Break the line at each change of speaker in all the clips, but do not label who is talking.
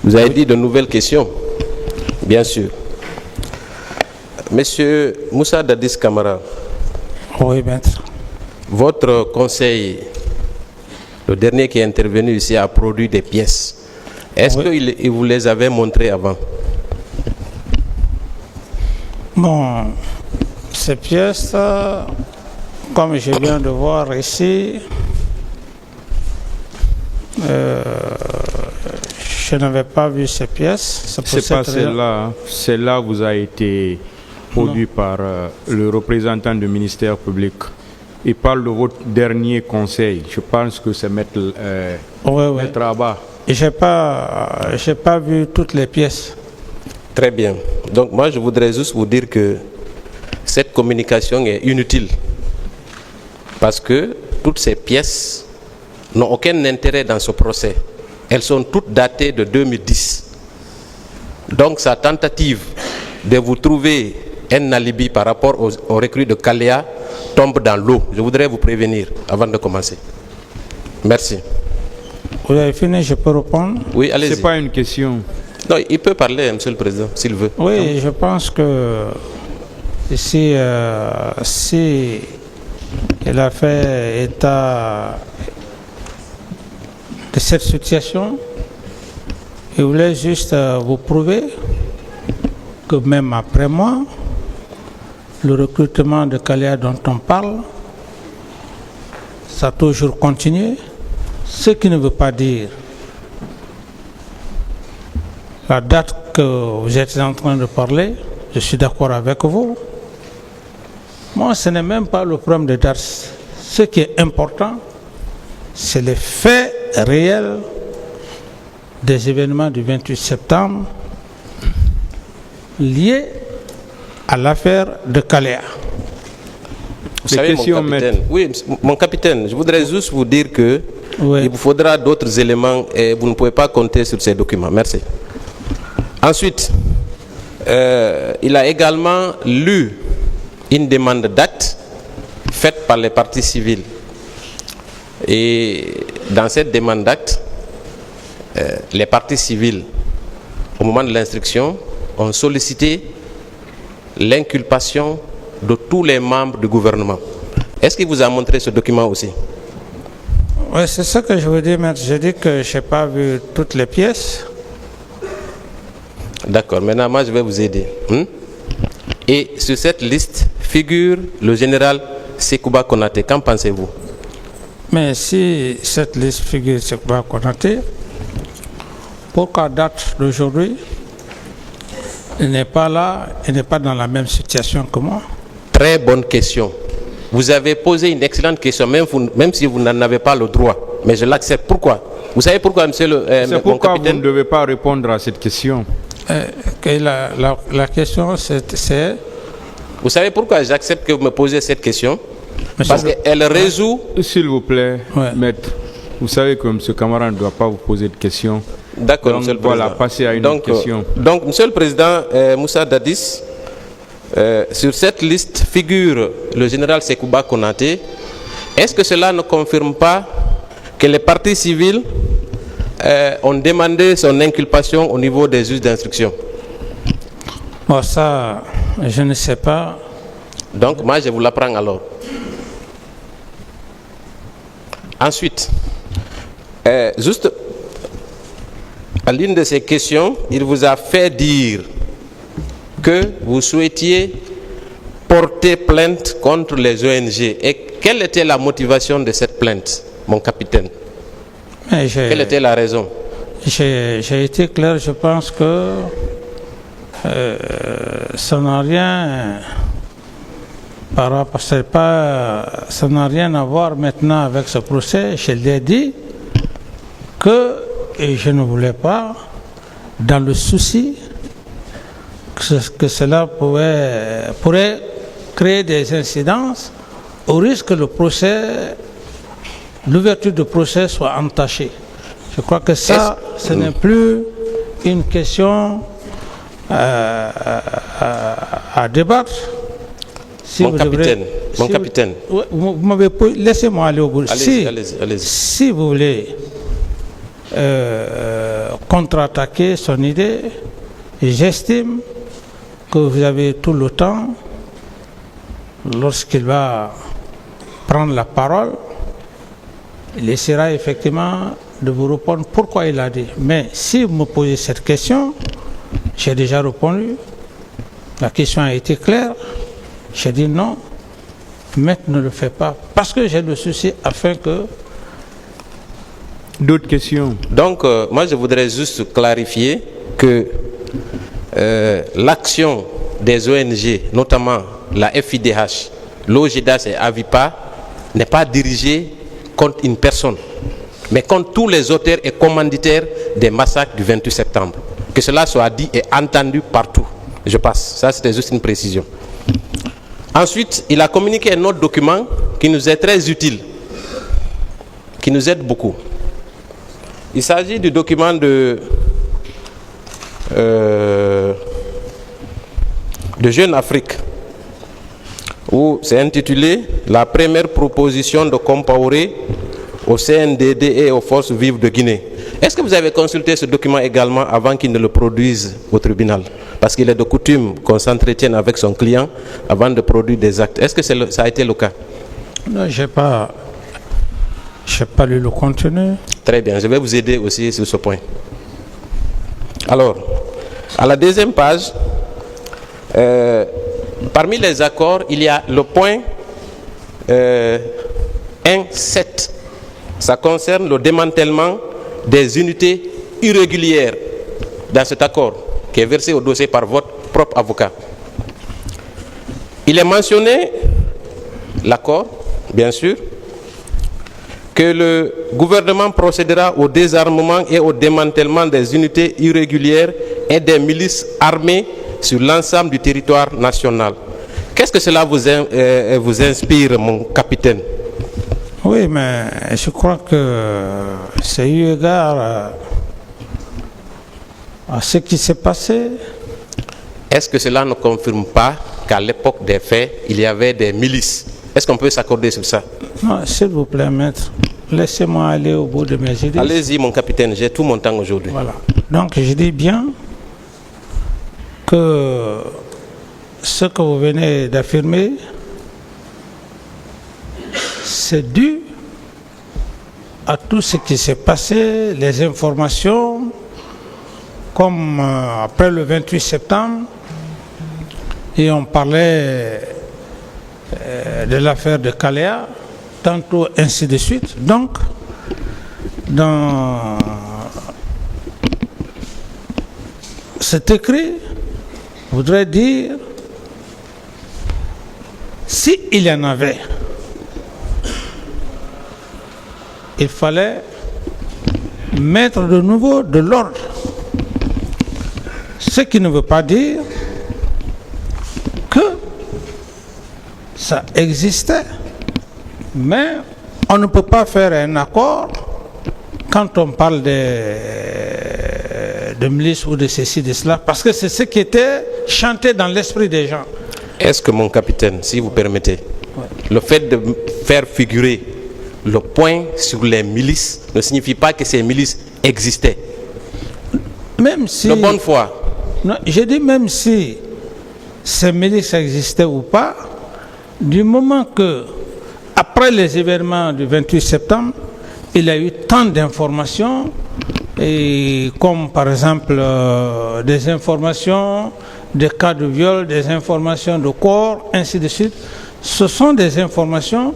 Vous avez dit de nouvelles questions, bien sûr. Monsieur Moussa Dadis Camara.
Oui, maître.
Votre conseil, le dernier qui est intervenu ici, a produit des pièces. Est-ce qu'il vous les avait montrées avant?
Bon, ces pièces, comme je viens de voir ici, je n'avais pas vu ces pièces.
C'est pas celle-là. Celle-là vous a été produite par le représentant du ministère public. Il parle de votre dernier conseil. Je pense que c'est Maître Abba.
Je n'ai pas vu toutes les pièces.
Très bien. Donc moi, je voudrais juste vous dire que cette communication est inutile. Parce que toutes ces pièces n'ont aucun intérêt dans ce procès. Elles sont toutes datées de 2010. Donc sa tentative de vous trouver un alibi par rapport aux recrues de Kalea tombe dans l'eau. Je voudrais vous prévenir avant de commencer. Merci.
Vous avez fini, je peux répondre?
Oui, allez-y.
C'est pas une question.
Non, il peut parler, Monsieur le Président, s'il veut.
Oui, je pense que ici, si il a fait état de cette situation, il voulait juste vous prouver que même après moi, le recrutement de Kalea dont on parle, ça a toujours continué, ce qui ne veut pas dire la date que vous êtes en train de parler, je suis d'accord avec vous. Moi, ce n'est même pas le problème de date. Ce qui est important, c'est les faits réels des événements du 28 septembre liés à l'affaire de Kalea.
Vous savez, mon capitaine, oui, mon capitaine, je voudrais juste vous dire que il vous faudra d'autres éléments et vous ne pouvez pas compter sur ces documents. Merci. Ensuite, il a également lu une demande d'acte faite par les parties civiles. Et dans cette demande d'acte, les parties civiles, au moment de l'instruction, ont sollicité l'inculpation de tous les membres du gouvernement. Est-ce qu'il vous a montré ce document aussi?
Oui, c'est ça que je veux dire, maître. Je dis que je n'ai pas vu toutes les pièces.
D'accord, maintenant moi je vais vous aider. Et sur cette liste figure le général Sekouba Konaté. Qu'en pensez-vous?
Mais si cette liste figure Sekouba Konaté, pourquoi date d'aujourd'hui, il n'est pas là, il n'est pas dans la même situation que moi?
Très bonne question. Vous avez posé une excellente question, même si vous n'en avez pas le droit. Mais je l'accepte. Pourquoi? Vous savez pourquoi, monsieur le
c'est pourquoi vous ne devez pas répondre à cette question.
La question, c'est...
Vous savez pourquoi j'accepte que vous me posez cette question? Parce qu'elle résout...
S'il vous plaît, maître, vous savez que M. Camara ne doit pas vous poser de questions.
D'accord, Monsieur le Président.
Voilà, passer à une autre question.
Donc, Monsieur le Président Moussa Dadis, sur cette liste figure le général Sekouba Konaté. Est-ce que cela ne confirme pas que les parties civiles ont demandé son inculpation au niveau des juges d'instruction?
Bon, ça, je ne sais pas.
Donc, moi, je vous l'apprends alors. Ensuite, juste à l'une de ces questions, il vous a fait dire que vous souhaitiez porter plainte contre les ONG. Et quelle était la motivation de cette plainte, mon capitaine? Quelle était la raison?
J'ai été clair, je pense que ça n'a rien ça n'a rien à voir maintenant avec ce procès. Je l'ai dit que je ne voulais pas, dans le souci que cela pourrait créer des incidences, au risque que l'ouverture du procès soit entachée. Je crois que ça, ce n'est plus une question à débattre. Si
mon capitaine,
vous m'avez laissez-moi aller au bout.
Allez-y.
Si vous voulez contre-attaquer son idée. Et j'estime que vous avez tout le temps, lorsqu'il va prendre la parole, il essaiera effectivement de vous répondre pourquoi il a dit. Mais si vous me posez cette question, j'ai déjà répondu. La question a été claire. J'ai dit non, maître ne le fait pas. Parce que j'ai le souci afin que...
D'autres questions?
Donc, moi, je voudrais juste clarifier que l'action des ONG, notamment la FIDH, l'OGDAS et Avipa, n'est pas dirigée contre une personne, mais contre tous les auteurs et commanditaires des massacres du 28 septembre. Que cela soit dit et entendu partout. Je passe. Ça, c'était juste une précision. Ensuite, il a communiqué un autre document qui nous est très utile, qui nous aide beaucoup. Il s'agit du document de Jeune Afrique, où c'est intitulé « La première proposition de Compaoré au CNDD et aux forces vives de Guinée ». Est-ce que vous avez consulté ce document également avant qu'il ne le produise au tribunal? Parce qu'il est de coutume qu'on s'entretienne avec son client avant de produire des actes. Est-ce que ça a été le cas?
Non, je n'ai pas lu le contenu.
Très bien, je vais vous aider aussi sur ce point. Alors, à la deuxième page, parmi les accords, il y a le point 1.7. Ça concerne le démantèlement des unités irrégulières dans cet accord, qui est versé au dossier par votre propre avocat. Il est mentionné, l'accord, bien sûr, que le gouvernement procédera au désarmement et au démantèlement des unités irrégulières et des milices armées sur l'ensemble du territoire national. Qu'est-ce que cela vous inspire, mon capitaine?
Oui, mais je crois que c'est eu égard à ce qui s'est passé.
Est-ce que cela ne confirme pas qu'à l'époque des faits, il y avait des milices? Est-ce qu'on peut s'accorder sur ça?
Non, s'il vous plaît, maître, laissez-moi aller au bout de mes idées.
Allez-y, mon capitaine, j'ai tout mon temps aujourd'hui.
Voilà. Donc, je dis bien que ce que vous venez d'affirmer, c'est dû à tout ce qui s'est passé, les informations, comme après le 28 septembre, et on parlait de l'affaire de Kalea, tantôt ainsi de suite. Donc, dans cet écrit, je voudrais dire, s'il y en avait, il fallait mettre de nouveau de l'ordre. Ce qui ne veut pas dire que ça existait, mais on ne peut pas faire un accord quand on parle de milices ou de ceci, de cela, parce que c'est ce qui était chanté dans l'esprit des gens.
Est-ce que, mon capitaine, si vous permettez, le fait de faire figurer le point sur les milices ne signifie pas que ces milices existaient?
Même si...
De bonne foi.
Non, j'ai dit même si ces milices existaient ou pas, du moment que, après les événements du 28 septembre, il y a eu tant d'informations, et comme par exemple des informations, des cas de viol, des informations de corps, ainsi de suite. Ce sont des informations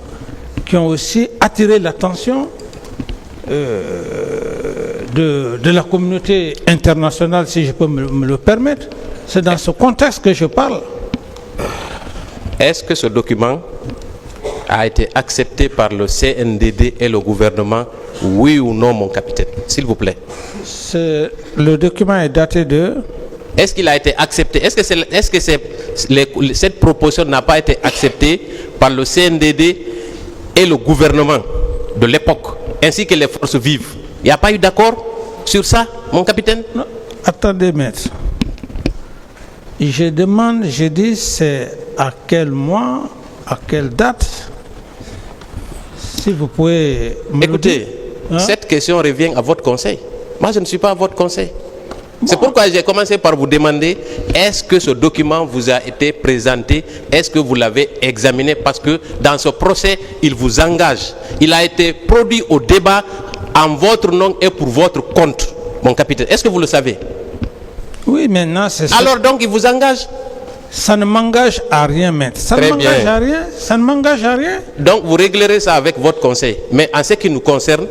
qui ont aussi attiré l'attention de la communauté internationale, si je peux me le permettre. C'est dans ce contexte que je parle.
Est-ce que ce document a été accepté par le CNDD et le gouvernement, oui ou non, mon capitaine, s'il vous plaît?
Le document est daté de...
Est-ce qu'il a été accepté? Est-ce que cette proposition n'a pas été acceptée par le CNDD et le gouvernement de l'époque, ainsi que les forces vives? Il n'y a pas eu d'accord sur ça, mon capitaine?
Non, attendez, maître. Je demande, je dis, c'est à quel mois, à quelle date? Si vous pouvez...
Écoutez, cette question revient à votre conseil. Moi, je ne suis pas à votre conseil. C'est pourquoi j'ai commencé par vous demander, est-ce que ce document vous a été présenté? Est-ce que vous l'avez examiné? Parce que dans ce procès, il vous engage. Il a été produit au débat en votre nom et pour votre compte, mon capitaine. Est-ce que vous le savez?
Oui, maintenant, c'est ça.
Alors donc, il vous engage?
Ça ne m'engage à rien, maître. Ça ne
Très
m'engage
bien.
à rien. Ça ne m'engage à rien.
Donc, vous réglerez ça avec votre conseil. Mais en ce qui nous concerne,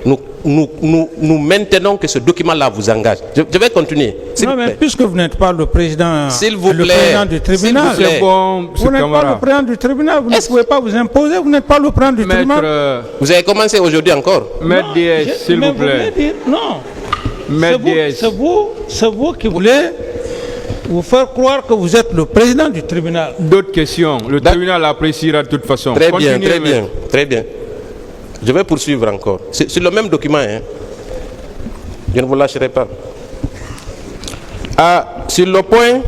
nous maintenons que ce document-là vous engage. Je vais continuer. S'il
Non,
vous
mais
plaît.
puisque vous n'êtes pas le président,
S'il vous
le
plaît.
président du tribunal,
S'il vous plaît.
C'est bon,
vous
M.
n'êtes pas le
Camara.
président du tribunal, vous ne pouvez pas vous imposer, vous n'êtes pas le président du tribunal.
Maître,
Vous avez commencé aujourd'hui encore.
Maître DS, s'il
Mais
vous plaît.
voulez dire, non.
Maître DS.
C'est vous qui voulez vous faire croire que vous êtes le président du tribunal.
D'autres questions. Le tribunal appréciera de toute façon.
Très bien,
Continuez,
très bien,
maître.
très bien. Je vais poursuivre encore. C'est sur le même document. Hein. Je ne vous lâcherai pas. Sur le point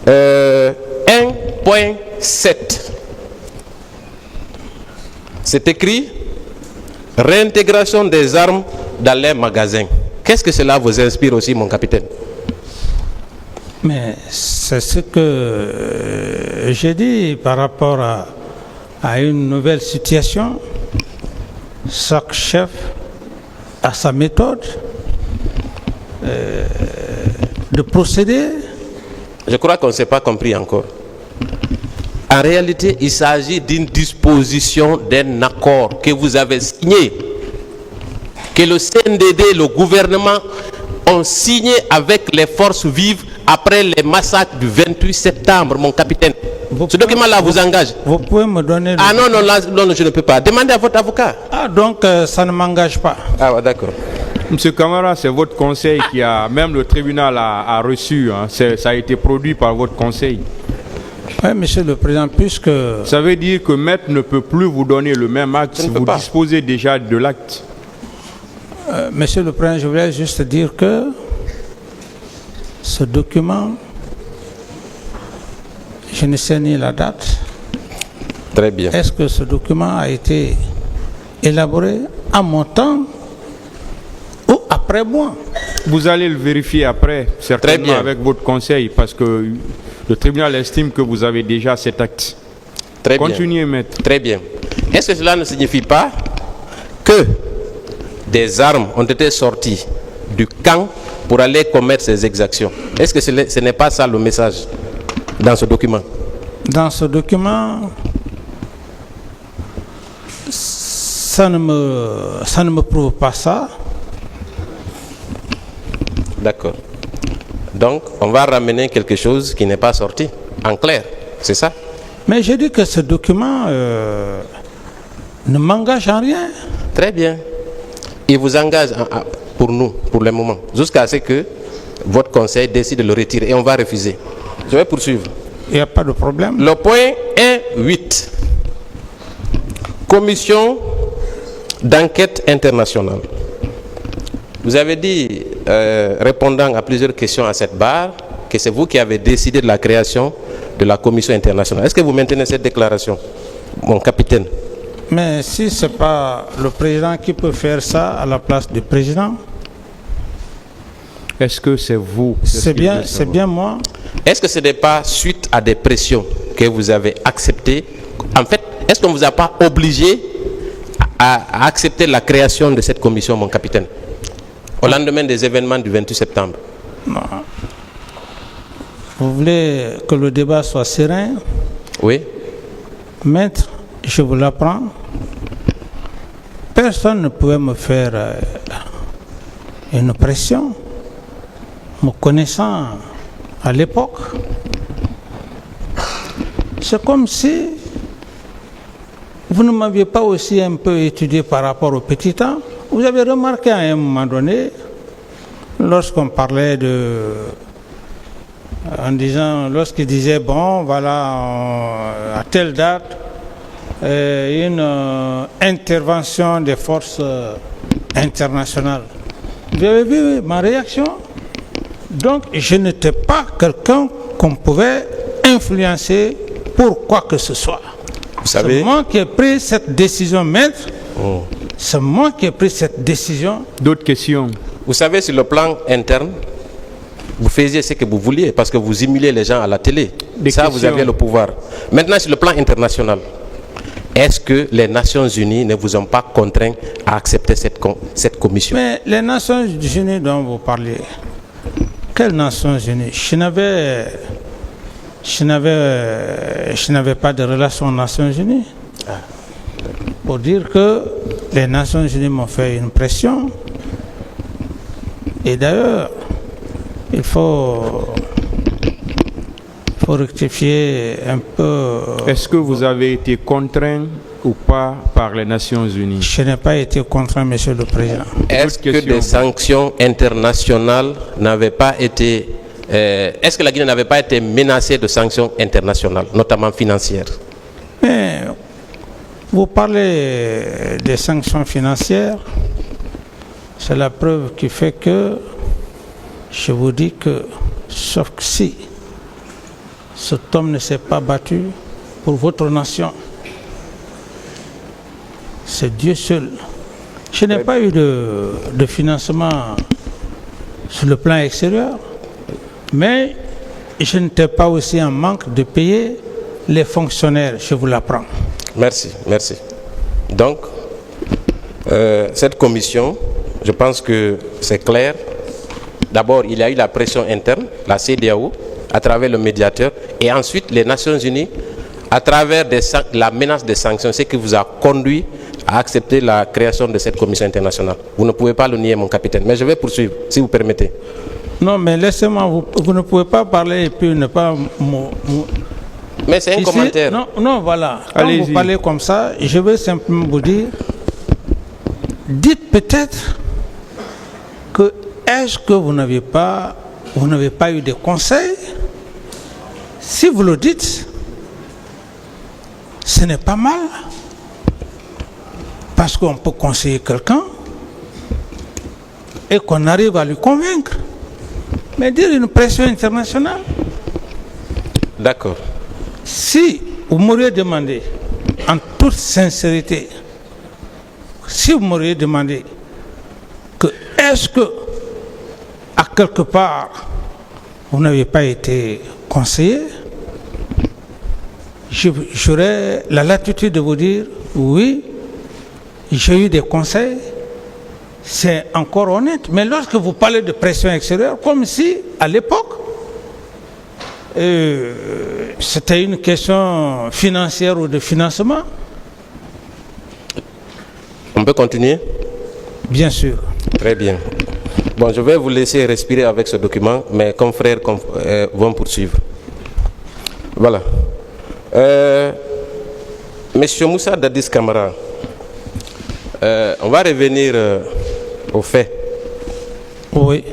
1.7, c'est écrit réintégration des armes dans les magasins. Qu'est-ce que cela vous inspire aussi, mon capitaine?
Mais c'est ce que j'ai dit par rapport à une nouvelle situation. Chaque chef a sa méthode de procéder.
Je crois qu'on ne s'est pas compris encore. En réalité, il s'agit d'une disposition d'un accord que vous avez signé, que le CNDD et le gouvernement ont signé avec les forces vives après les massacres du 28 septembre, mon capitaine. Ce document-là vous engage.
Vous pouvez me donner...
Ah non, non, je ne peux pas. Demandez à votre avocat.
Ah, donc ça ne m'engage pas.
Ah, ouais, d'accord.
Monsieur Camara, c'est votre conseil qui a, même le tribunal a reçu, hein. Ça a été produit par votre conseil.
Oui, monsieur le président, puisque...
Ça veut dire que maître ne peut plus vous donner le même acte
Je
si
ne peux
vous
pas.
disposez déjà de l'acte.
Monsieur le président, je voulais juste dire que ce document, je ne sais ni la date.
Très bien.
Est-ce que ce document a été élaboré à mon temps ou après moi?
Vous allez le vérifier après, certainement
bien.
avec votre conseil, parce que le tribunal estime que vous avez déjà cet acte.
Très bien.
Continuez, maître.
Très bien. Est-ce que cela ne signifie pas que des armes ont été sorties du camp pour aller commettre ces exactions? Est-ce que ce n'est pas ça le message dans ce document?
Dans ce document, ça ne me prouve pas ça.
D'accord. Donc, on va ramener quelque chose qui n'est pas sorti. En clair, c'est ça?
Mais j'ai dit que ce document ne m'engage en rien.
Très bien. Il vous engage pour nous, pour le moment, jusqu'à ce que votre conseil décide de le retirer et on va refuser. Je vais poursuivre.
Il n'y a pas de problème.
Le point 1.8. Commission d'enquête internationale. Vous avez dit, répondant à plusieurs questions à cette barre, que c'est vous qui avez décidé de la création de la commission internationale. Est-ce que vous maintenez cette déclaration, mon capitaine?
Mais si ce n'est pas le président qui peut faire ça à la place du président,
Est-ce que c'est vous?
c'est bien moi.
Est-ce que ce n'est pas suite à des pressions que vous avez acceptées? En fait, est-ce qu'on ne vous a pas obligé à accepter la création de cette commission, mon capitaine, au lendemain des événements du 28 septembre?
Non. Vous voulez que le débat soit serein?
Oui.
Maître, je vous l'apprends. Personne ne pouvait me faire une pression. Me connaissant à l'époque, c'est comme si vous ne m'aviez pas aussi un peu étudié par rapport au petit temps. Vous avez remarqué à un moment donné, lorsqu'on parlait lorsqu'il disait, bon, voilà, à telle date, une intervention des forces internationales. Vous avez vu ma réaction? Donc, je n'étais pas quelqu'un qu'on pouvait influencer pour quoi que ce soit.
Vous savez,
C'est moi qui ai pris cette décision, maître. C'est moi qui ai pris cette décision.
D'autres questions?
Vous savez, sur le plan interne, vous faisiez ce que vous vouliez parce que vous humiliez les gens à la télé. Ça, vous aviez le pouvoir. Maintenant, sur le plan international, est-ce que les Nations Unies ne vous ont pas contraint à accepter cette commission?
Mais les Nations Unies dont vous parlez, quelles Nations Unies? Je n'avais pas de relation aux Nations Unies. Pour dire que les Nations Unies m'ont fait une pression. Et d'ailleurs, il faut rectifier un peu.
Est-ce que vous avez été contraint ou pas par les Nations Unies?
Je n'ai pas été contraint, Monsieur le Président.
Est-ce que des sanctions internationales n'avaient pas été... est-ce que la Guinée n'avait pas été menacée de sanctions internationales, notamment financières?
Mais vous parlez des sanctions financières, c'est la preuve qui fait que je vous dis que, sauf que si cet homme ne s'est pas battu pour votre nation, c'est Dieu seul. Je n'ai pas eu de financement sur le plan extérieur, mais je n'étais pas aussi en manque de payer les fonctionnaires, je vous l'apprends.
Merci, merci. Donc, cette commission, je pense que c'est clair. D'abord, il y a eu la pression interne, la CEDEAO, à travers le médiateur, et ensuite les Nations Unies, à travers la menace des sanctions, ce qui vous a conduit à accepter la création de cette commission internationale. Vous ne pouvez pas le nier, mon capitaine, mais je vais poursuivre, si vous permettez.
Non, mais laissez-moi, vous ne pouvez pas parler et puis ne pas...
Mais c'est un commentaire.
Non, voilà. Quand vous parlez comme ça, je veux simplement vous dire, dites peut-être que est-ce que vous n'avez pas eu de conseils? Si vous le dites, ce n'est pas mal. Parce qu'on peut conseiller quelqu'un et qu'on arrive à lui convaincre. Mais dire une pression internationale.
D'accord.
Si vous m'auriez demandé, en toute sincérité, si vous m'auriez demandé que est-ce que, à quelque part, vous n'avez pas été conseillé, j'aurais la latitude de vous dire oui, j'ai eu des conseils, c'est encore honnête. Mais lorsque vous parlez de pression extérieure, comme si, à l'époque, c'était une question financière ou de financement.
On peut continuer?
Bien sûr.
Très bien. Bon, je vais vous laisser respirer avec ce document. Mes confrères vont poursuivre. Voilà. Monsieur Moussa Dadis Camara, on va revenir aux faits.
Oui.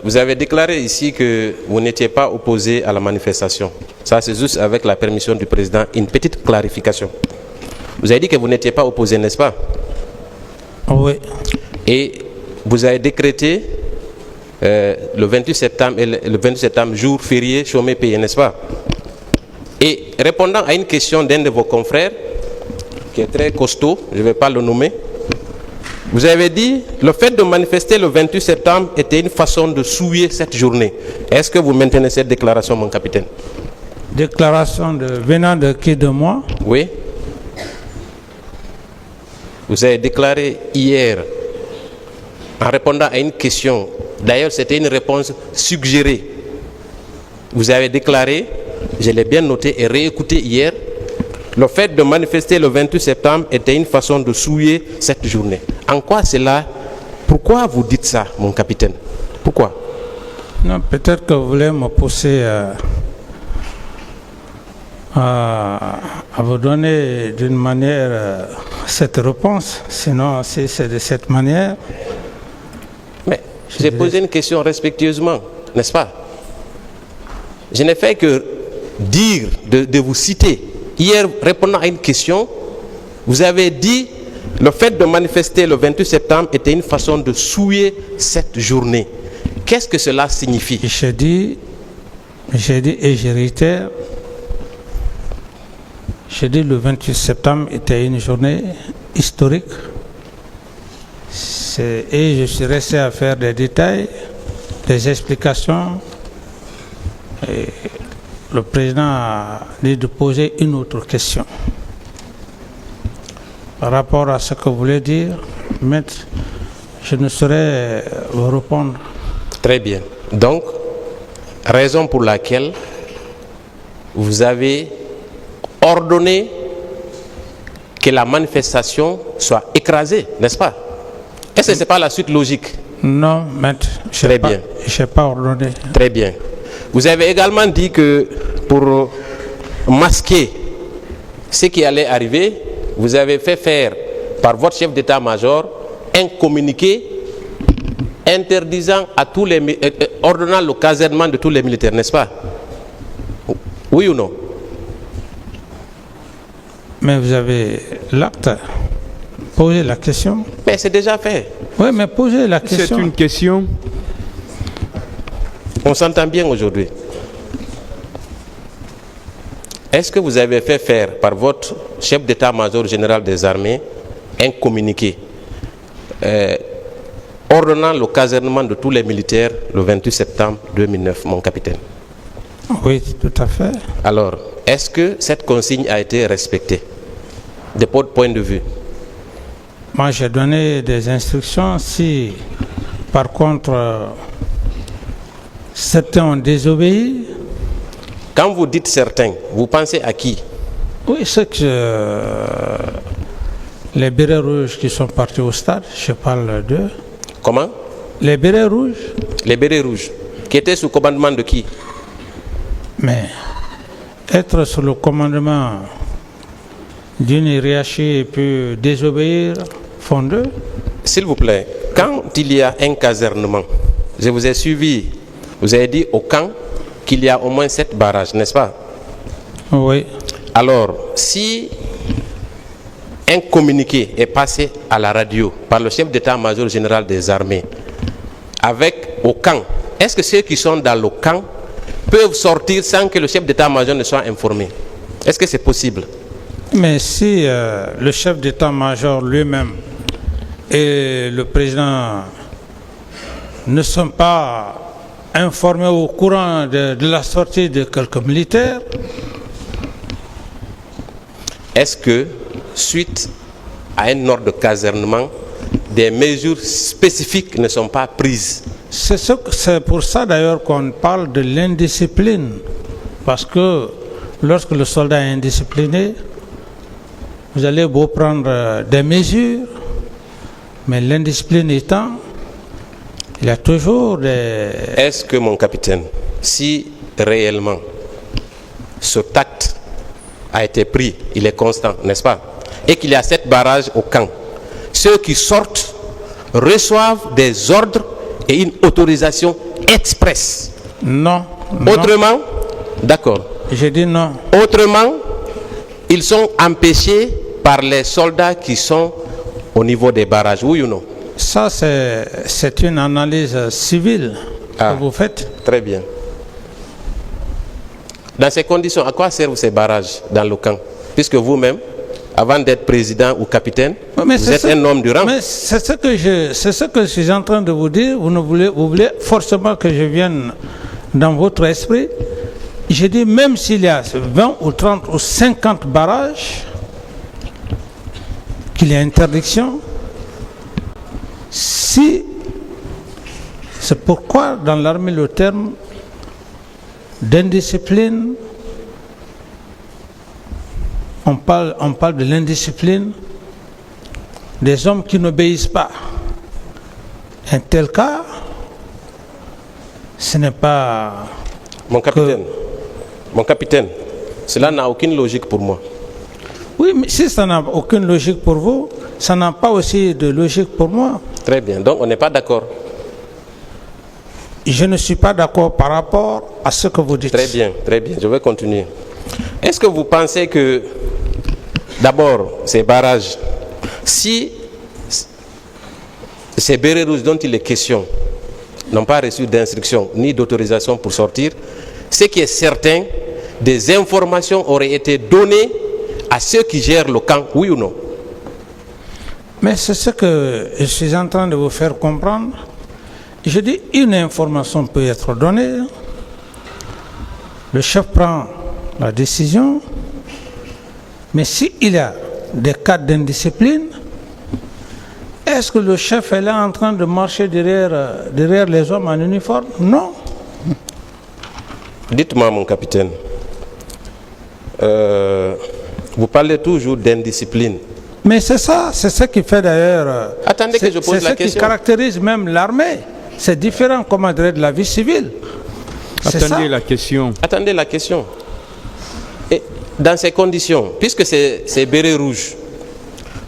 Vous avez déclaré ici que vous n'étiez pas opposé à la manifestation. Ça, c'est juste avec la permission du président. Une petite clarification. Vous avez dit que vous n'étiez pas opposé, n'est-ce pas?
Oui.
Et vous avez décrété le 28 septembre, jour férié, chômé payé, n'est-ce pas? Et répondant à une question d'un de vos confrères, qui est très costaud, je ne vais pas le nommer, vous avez dit le fait de manifester le 28 septembre était une façon de souiller cette journée. Est-ce que vous maintenez cette déclaration, mon capitaine?
Déclaration venant de qui, de moi?
Oui. Vous avez déclaré hier, en répondant à une question, d'ailleurs c'était une réponse suggérée, vous avez déclaré, je l'ai bien noté et réécouté hier, le fait de manifester le 28 septembre était une façon de souiller cette journée. En quoi cela? Pourquoi vous dites ça, mon capitaine? Pourquoi?
Non, peut-être que vous voulez me pousser à vous donner d'une manière cette réponse. Sinon, si c'est de cette manière...
Mais j'ai posé une question respectueusement, n'est-ce pas? Je n'ai fait que dire, de vous citer. Hier, répondant à une question, vous avez dit le fait de manifester le 28 septembre était une façon de souiller cette journée. Qu'est-ce que cela signifie?
J'ai dit et je réitère, j'ai dit le 28 septembre était une journée historique. Et je suis resté à faire des détails, des explications. Et le président a dit de poser une autre question. Par rapport à ce que vous voulez dire, maître, je ne saurais vous répondre.
Très bien. Donc, raison pour laquelle vous avez ordonné que la manifestation soit écrasée, n'est-ce pas? Est-ce que ce n'est pas la suite logique?
Non, maître, je n'ai pas ordonné.
Très bien. Vous avez également dit que pour masquer ce qui allait arriver, vous avez fait faire par votre chef d'état-major un communiqué interdisant à tous les ordonnant le casernement de tous les militaires, n'est-ce pas? Oui ou non?
Mais vous avez l'acte. Posez la question.
Mais c'est déjà fait.
Oui, mais posez la question.
C'est une question.
On s'entend bien aujourd'hui. Est-ce que vous avez fait faire par votre chef d'état-major général des armées un communiqué ordonnant le casernement de tous les militaires le 28 septembre 2009, mon capitaine?
Oui, tout à fait.
Alors, est-ce que cette consigne a été respectée de votre point de vue?
Moi, j'ai donné des instructions. Si, par contre, certains ont désobéi.
Quand vous dites certains, vous pensez à qui?
Oui, c'est que les bérets rouges qui sont partis au stade, je parle d'eux.
Comment?
Les bérets rouges.
Les bérets rouges, qui étaient sous commandement de qui?
Mais être sous le commandement d'une hiérarchie et puis désobéir font d'eux.
S'il vous plaît, quand il y a un casernement, je vous ai suivi, vous avez dit au camp qu'il y a au moins 7 barrages, n'est-ce pas?
Oui.
Alors, si un communiqué est passé à la radio par le chef d'état-major général des armées avec au camp, est-ce que ceux qui sont dans le camp peuvent sortir sans que le chef d'état-major ne soit informé? Est-ce que c'est possible?
Mais si le chef d'état-major lui-même et le président ne sont pas informés au courant de la sortie de quelques militaires.
Est-ce que, suite à un ordre de casernement, des mesures spécifiques ne sont pas prises?
C'est pour ça d'ailleurs qu'on parle de l'indiscipline. Parce que lorsque le soldat est indiscipliné, vous allez beau prendre des mesures, mais l'indiscipline étant, il y a toujours des...
Est-ce que, mon capitaine, si réellement ce tact a été pris, il est constant, n'est-ce pas? Et qu'il y a 7 barrages au camp, ceux qui sortent reçoivent des ordres et une autorisation express?
Non.
Autrement, d'accord.
J'ai dit non.
Autrement, ils sont empêchés par les soldats qui sont au niveau des barrages, oui ou non?
Ça, c'est une analyse civile que vous faites.
Très bien. Dans ces conditions, à quoi servent ces barrages dans le camp? Puisque vous-même, avant d'être président ou capitaine, vous êtes un homme du rang.
Mais c'est ce que je suis en train de vous dire. Vous voulez forcément que je vienne dans votre esprit. J'ai dit, même s'il y a 20 ou 30 ou 50 barrages, qu'il y a interdiction, si c'est pourquoi dans l'armée le terme d'indiscipline, on parle de l'indiscipline des hommes qui n'obéissent pas. Un tel cas, ce n'est pas...
Mon capitaine, cela n'a aucune logique pour moi.
Oui, mais si ça n'a aucune logique pour vous, ça n'a pas aussi de logique pour moi.
Très bien, donc on n'est pas d'accord.
Je ne suis pas d'accord par rapport à ce que vous dites.
Très bien, je vais continuer. Est-ce que vous pensez que, d'abord, ces barrages, si ces bérets rouges dont il est question n'ont pas reçu d'instruction ni d'autorisation pour sortir, ce qui est certain, des informations auraient été données à ceux qui gèrent le camp, oui ou non?
Mais c'est ce que je suis en train de vous faire comprendre. Je dis, une information peut être donnée. Le chef prend la décision. Mais s'il y a des cas d'indiscipline, est-ce que le chef est là en train de marcher derrière les hommes en uniforme? Non.
Dites-moi, mon capitaine, vous parlez toujours d'indiscipline.
Mais c'est ça, c'est ce qui fait d'ailleurs...
Attendez que je pose la question.
C'est ce qui caractérise même l'armée. C'est différent, comme de la vie civile.
Attendez la question.
Attendez la question. Et dans ces conditions, puisque c'est béret rouge,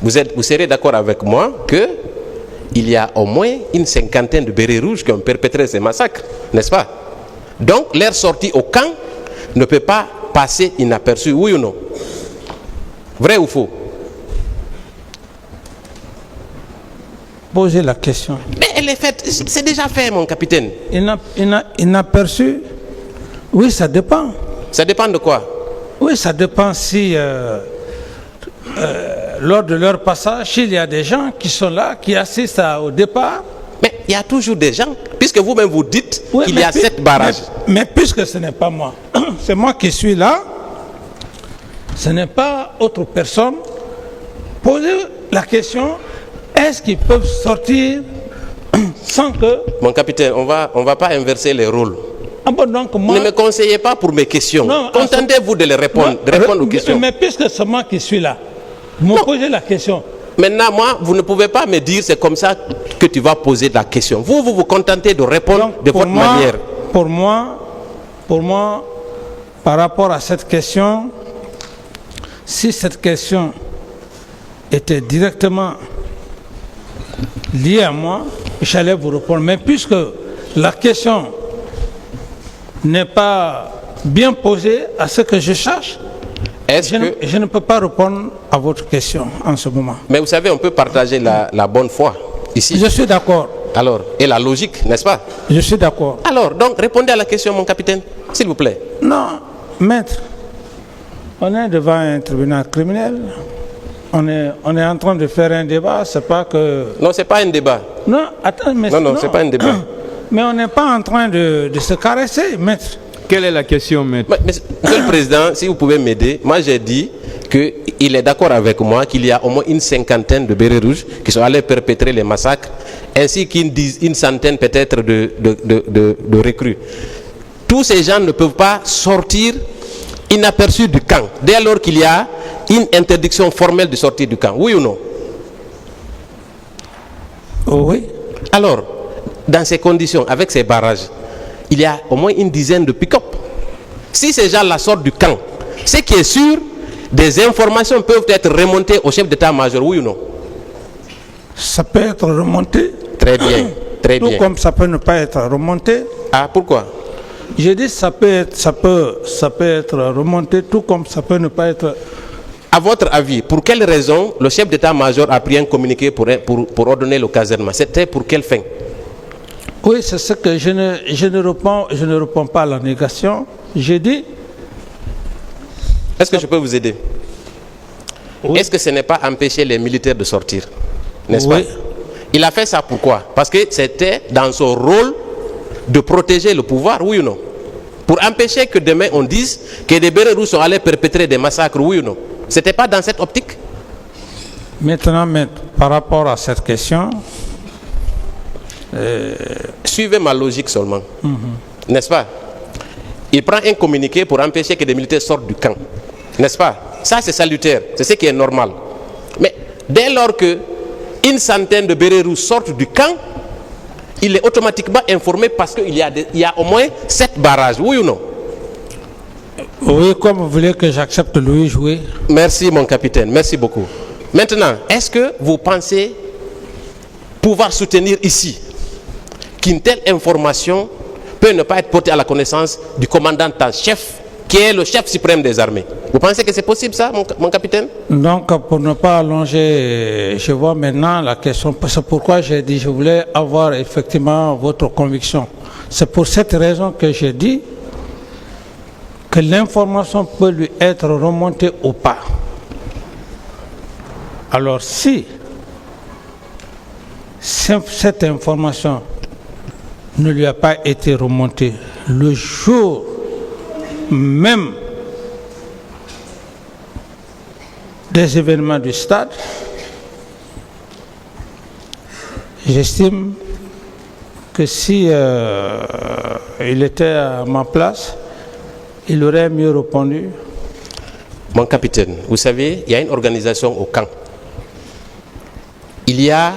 vous serez d'accord avec moi qu'il y a au moins une cinquantaine de bérets rouges qui ont perpétré ces massacres, n'est-ce pas? Donc, leur sortie au camp ne peut pas passer inaperçue, oui ou non? Vrai ou faux?
Posez la question.
Mais elle est faite, c'est déjà fait, mon capitaine.
Inaperçu? Oui, ça dépend.
Ça dépend de quoi?
Oui, ça dépend si, lors de leur passage, il y a des gens qui sont là, qui assistent au départ.
Mais il y a toujours des gens, puisque vous-même vous dites
Oui,
qu'il y a 7 barrages.
Mais puisque ce n'est pas moi, c'est moi qui suis là, ce n'est pas autre personne. Posez la question, est-ce qu'ils peuvent sortir sans que...
Mon capitaine, on va pas inverser les rôles.
Ah bon, donc moi...
Ne me conseillez pas pour mes questions. Contentez-vous de les répondre, de répondre aux questions.
Mais puisque c'est moi qui suis là, vous me posez la question.
Maintenant, moi, vous ne pouvez pas me dire c'est comme ça que tu vas poser la question. Vous vous contentez de répondre
Donc,
de votre manière.
Pour moi, par rapport à cette question, si cette question était directement liée à moi, j'allais vous répondre. Mais puisque la question n'est pas bien posée à ce que je cherche, je ne peux pas répondre à votre question en ce moment.
Mais vous savez, on peut partager la bonne foi ici.
Je suis d'accord.
Alors, et la logique, n'est-ce pas?
Je suis d'accord.
Alors, donc, répondez à la question, mon capitaine, s'il vous plaît.
Non, maître, on est devant un tribunal criminel. On est en train de faire un débat, c'est pas que...
Non, c'est pas un débat.
Non, attends, mais...
Non, c'est pas un débat.
Mais on n'est pas en train de se caresser, maître.
Quelle est la question, maître?
Monsieur le Président, si vous pouvez m'aider, moi j'ai dit qu'il est d'accord avec moi qu'il y a au moins une cinquantaine de bérets rouges qui sont allés perpétrer les massacres, ainsi qu'une centaine peut-être de recrues. Tous ces gens ne peuvent pas sortir inaperçus du camp, dès lors qu'il y a une interdiction formelle de sortir du camp, oui ou non?
Oui.
Alors, dans ces conditions, avec ces barrages, il y a au moins une dizaine de pick-up. Si ces gens-là sortent du camp, ce qui est sûr, des informations peuvent être remontées au chef d'état-major, oui ou non?
Ça peut être remonté.
Très bien, très bien.
Tout comme ça peut ne pas être remonté.
Ah, pourquoi?
J'ai dit ça peut être remonté, tout comme ça peut ne pas être...
À votre avis, pour quelle raison le chef d'état-major a pris un communiqué pour ordonner le casernement? C'était pour quelle fin?
Oui, c'est ce que je ne réponds pas à la négation. J'ai dit...
Est-ce que je peux vous aider? Oui. Est-ce que ce n'est pas empêcher les militaires de sortir? N'est-ce pas? Il a fait ça pourquoi? Parce que c'était dans son rôle de protéger le pouvoir, oui ou non? Pour empêcher que demain on dise que des bérets rouges sont allés perpétrer des massacres, oui ou non? C'était pas dans cette optique?
Maintenant, par rapport à cette question...
Suivez ma logique seulement. N'est-ce pas? Il prend un communiqué pour empêcher que des militaires sortent du camp. N'est-ce pas? Ça, c'est salutaire. C'est ce qui est normal. Mais dès lors que une centaine de bérets rouges sortent du camp, il est automatiquement informé parce qu'il y a au moins 7 barrages. Oui ou non?
Oui, comme vous voulez que j'accepte Louis jouer.
Merci, mon capitaine. Merci beaucoup. Maintenant, est-ce que vous pensez pouvoir soutenir ici qu'une telle information peut ne pas être portée à la connaissance du commandant en chef, qui est le chef suprême des armées? Vous pensez que c'est possible ça, mon capitaine?
Donc, pour ne pas allonger, je vois maintenant la question. C'est pourquoi j'ai dit je voulais avoir effectivement votre conviction. C'est pour cette raison que j'ai dit que l'information peut lui être remontée ou pas. Alors si cette information ne lui a pas été remontée le jour même des événements du stade, j'estime que si il était à ma place, il aurait mieux répondu.
Mon capitaine, vous savez, il y a une organisation au camp. Il y a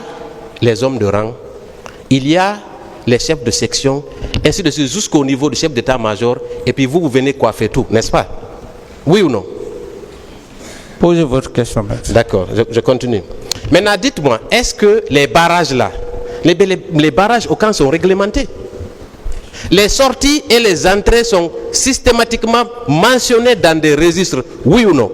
les hommes de rang, il y a les chefs de section, ainsi de suite, jusqu'au niveau du chef d'état-major, et puis vous venez coiffer tout, n'est-ce pas? Oui ou non?
Posez votre question maintenant.
D'accord, je continue. Maintenant, dites-moi, est-ce que les barrages là, les barrages au camp sont réglementés? Les sorties et les entrées sont systématiquement mentionnées dans des registres, oui ou non?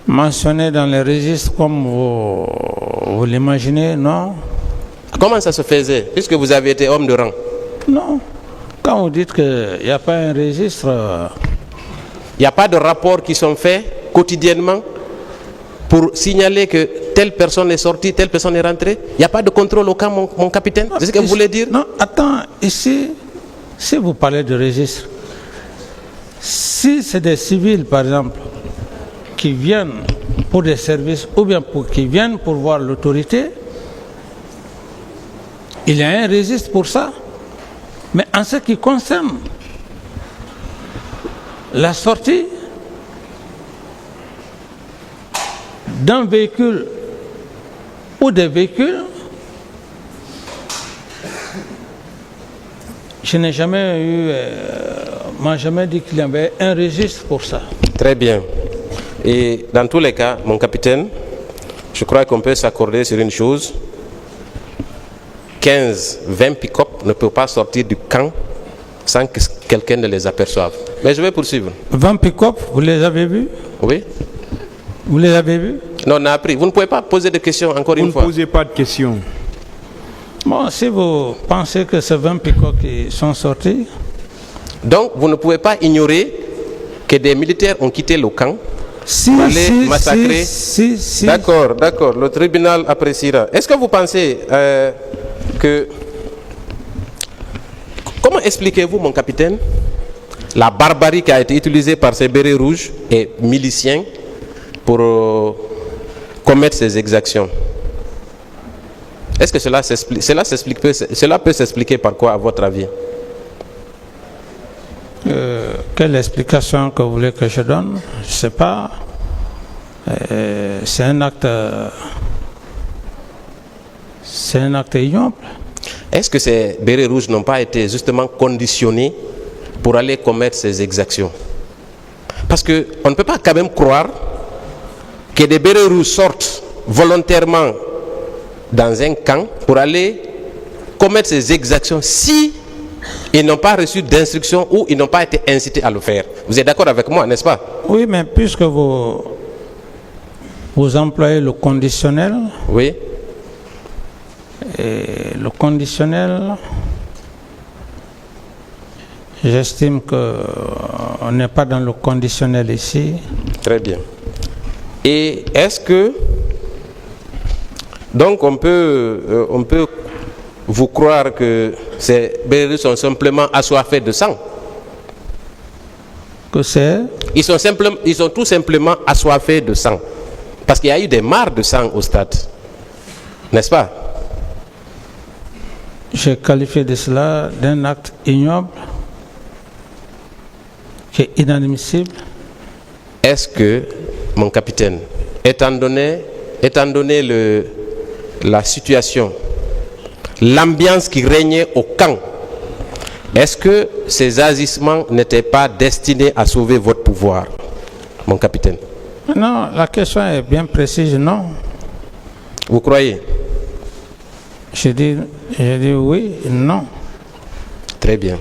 Mentionné dans les registres comme vous l'imaginez, non?
Comment ça se faisait, puisque vous avez été homme de rang?
Non. Quand vous dites qu'il n'y a pas un registre...
Il n'y a pas de rapports qui sont faits quotidiennement pour signaler que telle personne est sortie, telle personne est rentrée? Il n'y a pas de contrôle au camp, mon capitaine? C'est ce que vous voulez dire?
Non, attends, ici, si vous parlez de registre, si c'est des civils, par exemple, qui viennent pour des services ou bien qui viennent pour voir l'autorité, il y a un registre pour ça. Mais en ce qui concerne la sortie d'un véhicule ou des véhicules, je n'ai jamais eu, m'a jamais dit qu'il y avait un registre pour ça.
Très bien. Et dans tous les cas, mon capitaine, je crois qu'on peut s'accorder sur une chose. 15-20 pick-up ne peuvent pas sortir du camp sans que quelqu'un ne les aperçoive. Mais je vais poursuivre.
20 pick-up, vous les avez vus?
Oui?
Vous les avez vus?
Non, on a appris. Vous ne pouvez pas poser de questions encore une fois.
Vous ne posez pas de questions.
Bon, si vous pensez que ces 20 pick-up qui sont sortis...
Donc, vous ne pouvez pas ignorer que des militaires ont quitté le camp pour aller massacrer.
Si.
D'accord, d'accord. Le tribunal appréciera. Est-ce que vous pensez que... Comment expliquez-vous, mon capitaine, la barbarie qui a été utilisée par ces bérets rouges et miliciens pour commettre ces exactions? Est-ce que cela peut s'expliquer par quoi, à votre avis?
Quelle explication que vous voulez que je donne? Je ne sais pas. C'est un acte ignoble.
Est-ce que ces bérets rouges n'ont pas été justement conditionnés pour aller commettre ces exactions? Parce qu'on ne peut pas quand même croire que des bérets rouges sortent volontairement dans un camp pour aller commettre ces exactions si ils n'ont pas reçu d'instruction ou ils n'ont pas été incités à le faire. Vous êtes d'accord avec moi, n'est-ce pas?
Oui, mais puisque vous employez le conditionnel...
Oui.
Et le conditionnel, j'estime qu'on n'est pas dans le conditionnel ici.
Très bien. Et est-ce que, donc on peut vous croire que ces bérets sont simplement assoiffés de sang?
Que c'est?
Ils sont tout simplement assoiffés de sang. Parce qu'il y a eu des mares de sang au stade. N'est-ce pas?
J'ai qualifié de cela d'un acte ignoble, qui est inadmissible.
Est-ce que, mon capitaine, étant donné la situation, l'ambiance qui régnait au camp, est-ce que ces agissements n'étaient pas destinés à sauver votre pouvoir, mon capitaine?
Non, la question est bien précise, non.
Vous croyez?
J'ai dit oui, non.
Très bien.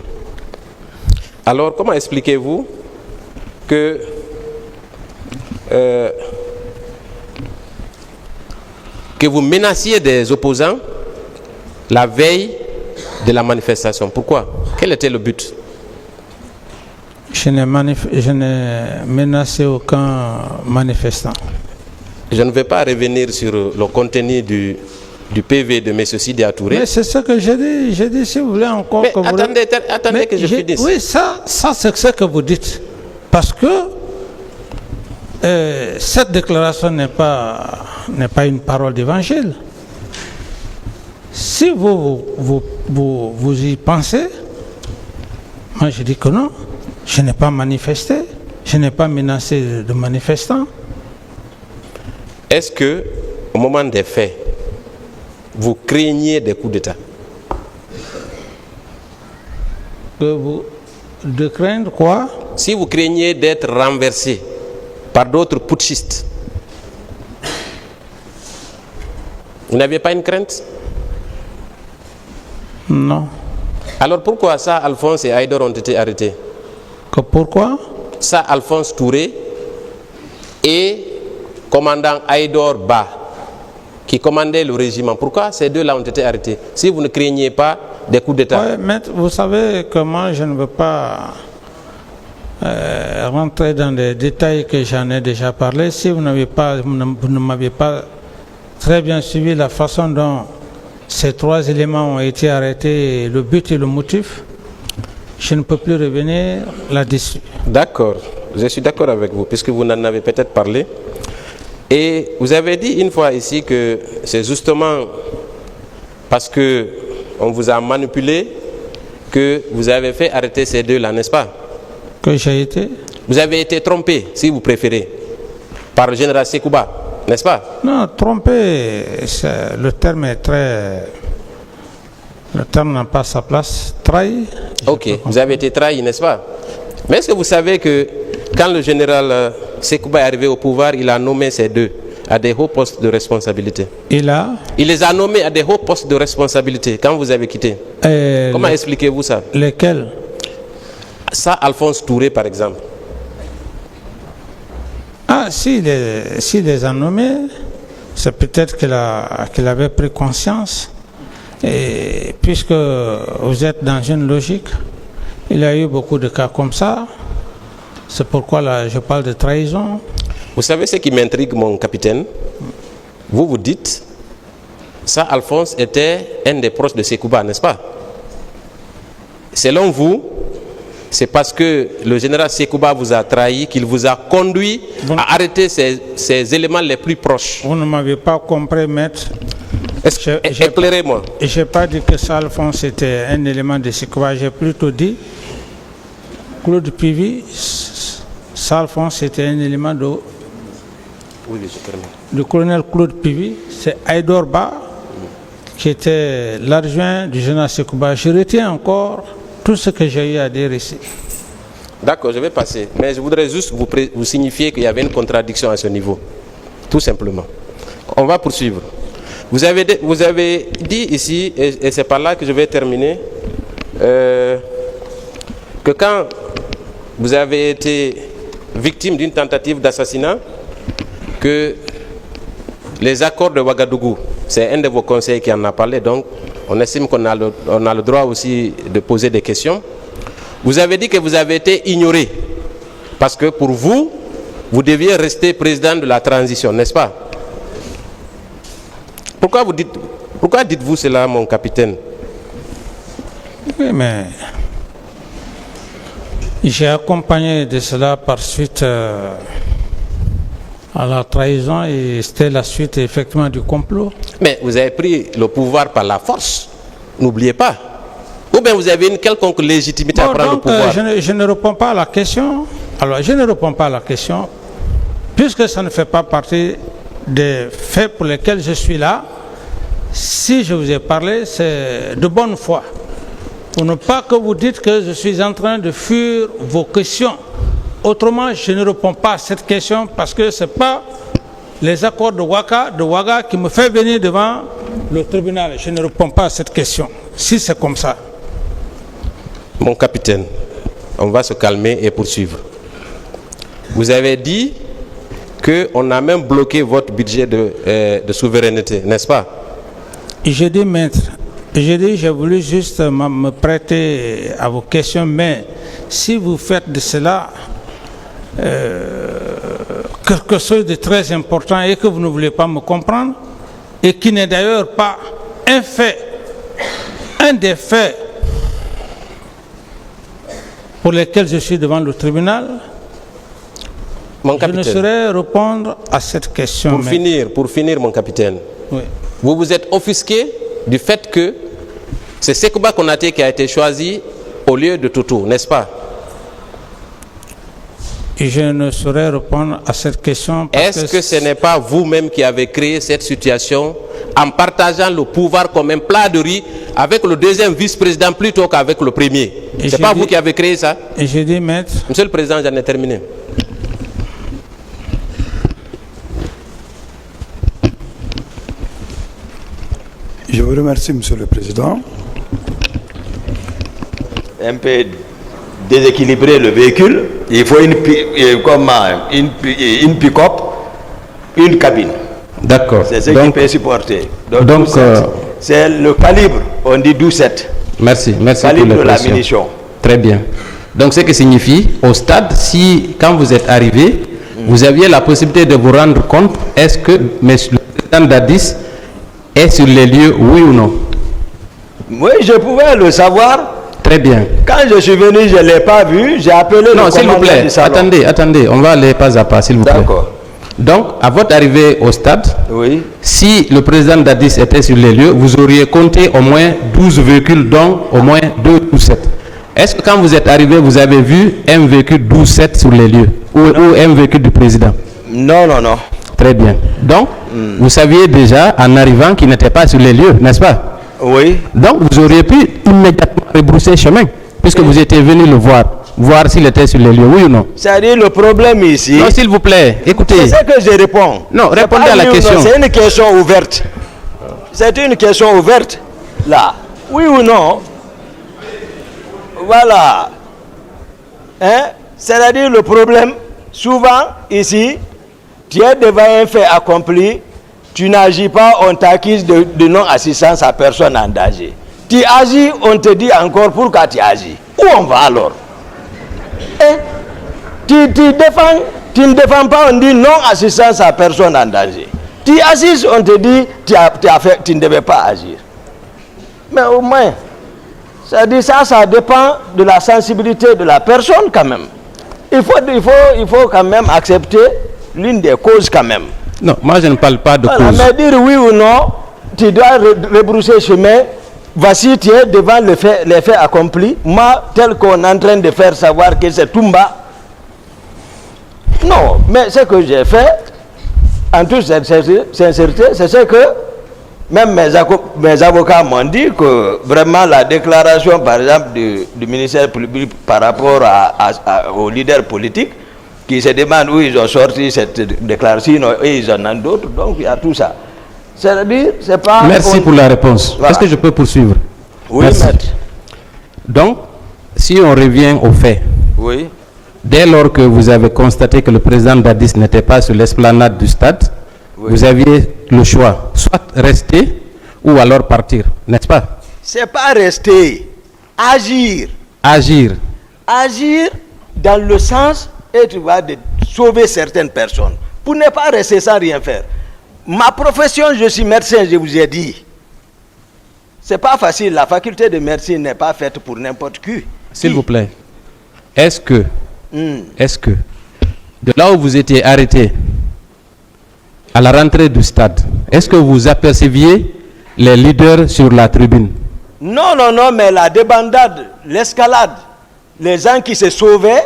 Alors, comment expliquez-vous que vous menaciez des opposants la veille de la manifestation? Pourquoi? Quel était le but?
Je n'ai menacé aucun manifestant.
Je ne vais pas revenir sur le contenu du PV de M. Sidi Touré.
Mais c'est ce que j'ai dit. J'ai dit, si vous voulez encore
Mais
que vous...
attendez
Mais
que je finisse.
Oui, ça c'est ce que vous dites. Parce que cette déclaration n'est pas une parole d'évangile. Si vous y pensez, moi je dis que non. Je n'ai pas manifesté. Je n'ai pas menacé de manifestants.
Est-ce que, au moment des faits, vous craignez des coups d'État?
De craindre quoi?
Si vous craignez d'être renversé par d'autres putschistes, vous n'aviez pas une crainte?
Non.
Alors pourquoi ça, Alphonse et Haïdar ont été arrêtés?
Que pourquoi?
Ça, Alphonse Touré et commandant Haïdar Ba, qui commandait le régiment. Pourquoi ces deux-là ont été arrêtés? Si vous ne craignez pas des coups d'État.
Oui, mais vous savez que moi, je ne veux pas rentrer dans des détails que j'en ai déjà parlé. Si vous ne m'avez pas très bien suivi la façon dont ces trois éléments ont été arrêtés, le but et le motif, je ne peux plus revenir là-dessus.
D'accord, je suis d'accord avec vous, puisque vous en avez peut-être parlé. Et vous avez dit une fois ici que c'est justement parce que on vous a manipulé que vous avez fait arrêter ces deux-là, n'est-ce pas?
Que j'ai été?
Vous avez été trompé, si vous préférez, par le général Sekouba, n'est-ce pas?
Non, trompé, le terme est très... Le terme n'a pas sa place. Trahi.
Ok, vous avez été trahi, n'est-ce pas? Mais est-ce que vous savez que quand le général Sekouba est arrivé au pouvoir, il a nommé ces deux à des hauts postes de responsabilité? Il les a nommés à des hauts postes de responsabilité quand vous avez quitté. Comment expliquez-vous ça?
Lesquels?
Ça, Alphonse Touré, par exemple.
Ah, s'il les a nommés, c'est peut-être qu'il avait pris conscience. Et puisque vous êtes dans une logique, il y a eu beaucoup de cas comme ça. C'est pourquoi là, je parle de trahison.
Vous savez ce qui m'intrigue, mon capitaine? Vous dites, ça, Alphonse était un des proches de Sekouba, n'est-ce pas? Selon vous, c'est parce que le général Sekouba vous a trahi qu'il vous a conduit à arrêter ces éléments les plus proches.
Vous ne m'avez pas compris, maître.
Éclairez-moi.
Je n'ai pas dit que ça, Alphonse, était un élément de Sekouba. J'ai plutôt dit Claude Pivy, ça, Alphonse, était un élément de...
Oui, je termine.
Le colonel Claude Pivy, c'est Haïdar Ba, qui était l'adjoint du général Sekouba. Je retiens encore tout ce que j'ai eu à dire ici.
D'accord, je vais passer. Mais je voudrais juste vous signifier qu'il y avait une contradiction à ce niveau. Tout simplement. On va poursuivre. Vous avez dit ici, et c'est par là que je vais terminer, que quand vous avez été victime d'une tentative d'assassinat, que les accords de Ouagadougou, c'est un de vos conseils qui en a parlé, donc on estime qu'on a le droit aussi de poser des questions. Vous avez dit que vous avez été ignoré, parce que pour vous, vous deviez rester président de la transition, n'est-ce pas? Pourquoi dites-vous cela, mon capitaine?
Oui, mais j'ai accompagné de cela par suite à la trahison et c'était la suite effectivement du complot.
Mais vous avez pris le pouvoir par la force, n'oubliez pas. Ou bien vous avez une quelconque légitimité à prendre le pouvoir.
Je ne réponds pas à la question. Alors, je ne réponds pas à la question, puisque ça ne fait pas partie des faits pour lesquels je suis là. Si je vous ai parlé, c'est de bonne foi. Pour ne pas que vous dites que je suis en train de fuir vos questions. Autrement, je ne réponds pas à cette question parce que ce n'est pas les accords de Ouaga qui me fait venir devant le tribunal. Je ne réponds pas à cette question, si c'est comme ça.
Mon capitaine, on va se calmer et poursuivre. Vous avez dit qu'on a même bloqué votre budget de souveraineté, n'est-ce pas?
J'ai dit, maître, j'ai voulu juste me prêter à vos questions, mais si vous faites de cela quelque chose de très important et que vous ne voulez pas me comprendre, et qui n'est d'ailleurs pas un fait, un des faits pour lesquels je suis devant le tribunal, je ne saurais répondre à cette question.
Pour finir, mon capitaine,
oui.
Vous vous êtes offusqué du fait que c'est Sekouba Konaté qui a été choisi au lieu de Toutou, n'est-ce pas?
Et je ne saurais répondre à cette question.
Est-ce que ce n'est pas vous-même qui avez créé cette situation en partageant le pouvoir comme un plat de riz avec le deuxième vice-président plutôt qu'avec le premier? C'est pas vous qui avez créé ça?
Et j'ai dit, maître.
Monsieur le Président, j'en ai terminé.
Je vous remercie, Monsieur le Président.
Un peu déséquilibrer le véhicule, il faut une pick-up, une cabine.
D'accord.
C'est ce qui peut supporter. Donc c'est le calibre, on dit 12,7.
Merci pour
calibre de la munition.
Très bien. Donc ce qui signifie, au stade, si quand vous êtes arrivé, vous aviez la possibilité de vous rendre compte, est-ce que le président Dadis est sur les lieux, oui ou non?
Oui, je pouvais le savoir.
Très bien.
Quand je suis venu, je ne l'ai pas vu, j'ai appelé le commandant
s'il vous plaît,
du salon.
attendez, on va aller pas à pas, s'il vous plaît.
D'accord.
Donc, à votre arrivée au stade,
oui.
Si le président Dadis était sur les lieux, vous auriez compté au moins 12 véhicules, dont au moins 2 ou 7. Est-ce que quand vous êtes arrivé, vous avez vu un véhicule 12-7 sur les lieux ou un véhicule du président?
Non.
Très bien. Donc, vous saviez déjà en arrivant qu'il n'était pas sur les lieux, n'est-ce pas?
Oui.
Donc, vous auriez pu immédiatement rebrousser chemin, puisque vous étiez venu le voir s'il était sur les lieux, oui ou non?
C'est-à-dire le problème ici...
Non, s'il vous plaît, écoutez.
C'est ce que je réponds.
Non, répondez à la question.
C'est une question ouverte. C'est une question ouverte, là. Oui ou non? Voilà. Hein? C'est-à-dire le problème, souvent, ici, tu es devant un fait accompli, tu n'agis pas, on t'accuse de non-assistance à personne en danger. Tu agis, on te dit encore pourquoi tu agis. Où on va alors? Hein? Tu ne défends pas, on dit non-assistance à personne en danger. Tu assistes, on te dit tu ne devais pas agir. Mais au moins, ça dépend de la sensibilité de la personne quand même. Il faut quand même accepter l'une des causes quand même.
Non, moi je ne parle pas de cause.
Mais dire oui ou non, tu dois rebrousser chemin. Voici, tu es devant les faits accomplis. Moi, tel qu'on est en train de faire savoir que c'est Toumba. Non, mais ce que j'ai fait, en toute sincérité, c'est ce que même mes avocats m'ont dit, que vraiment la déclaration, par exemple, du ministère public par rapport aux leaders politiques, qui se demandent où ils ont sorti cette déclaration, et ils en ont d'autres, donc il y a tout ça. C'est-à-dire, c'est pas...
Merci pour la réponse. Voilà. Est-ce que je peux poursuivre?
Oui, maître.
Donc, si on revient aux faits,
oui.
Dès lors que vous avez constaté que le président Dadis n'était pas sur l'esplanade du stade, oui, vous aviez le choix, soit rester ou alors partir, n'est-ce pas?
C'est pas rester, agir.
Agir.
Agir dans le sens, et tu vois, de sauver certaines personnes, pour ne pas rester sans rien faire. Ma profession, je suis médecin, je vous ai dit. C'est pas facile, la faculté de médecine n'est pas faite pour n'importe qui.
S'il vous plaît, est-ce que, de là où vous étiez arrêté, à la rentrée du stade, est-ce que vous aperceviez les leaders sur la tribune?
Non, mais la débandade, l'escalade, les gens qui se sauvaient,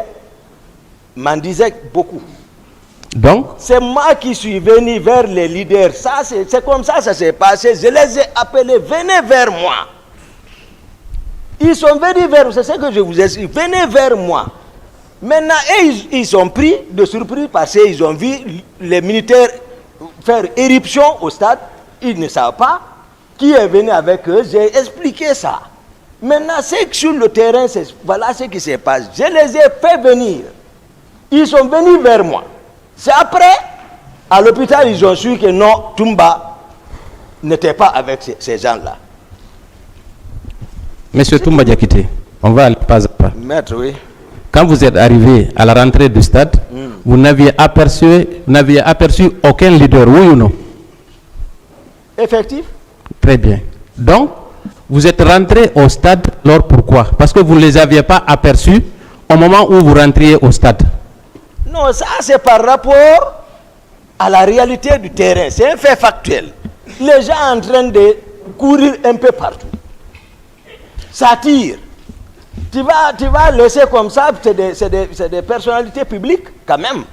m'en disaient beaucoup.
Donc,
c'est moi qui suis venu vers les leaders. Ça, c'est comme ça s'est passé. Je les ai appelés, venez vers moi. Ils sont venus vers moi, c'est ce que je vous ai dit, venez vers moi. Maintenant, ils sont pris de surprise parce qu'ils ont vu les militaires faire éruption au stade. Ils ne savent pas qui est venu avec eux. J'ai expliqué ça. Maintenant, c'est que sur le terrain, voilà ce qui se passe. Je les ai fait venir. Ils sont venus vers moi. C'est après, à l'hôpital, ils ont su que non, Toumba n'était pas avec ces gens-là. Monsieur
Toumba Diakité, on va aller pas à pas.
Maître, oui.
Quand vous êtes arrivé à la rentrée du stade, vous n'aviez aperçu aucun leader, oui ou non?
effectif.
Très bien. Donc, vous êtes rentré au stade, alors pourquoi? Parce que vous ne les aviez pas aperçus au moment où vous rentriez au stade.
Non, ça c'est par rapport à la réalité du terrain. C'est un fait factuel. Les gens sont en train de courir un peu partout. Ça tire. Tu vas laisser comme ça, c'est des personnalités publiques quand même.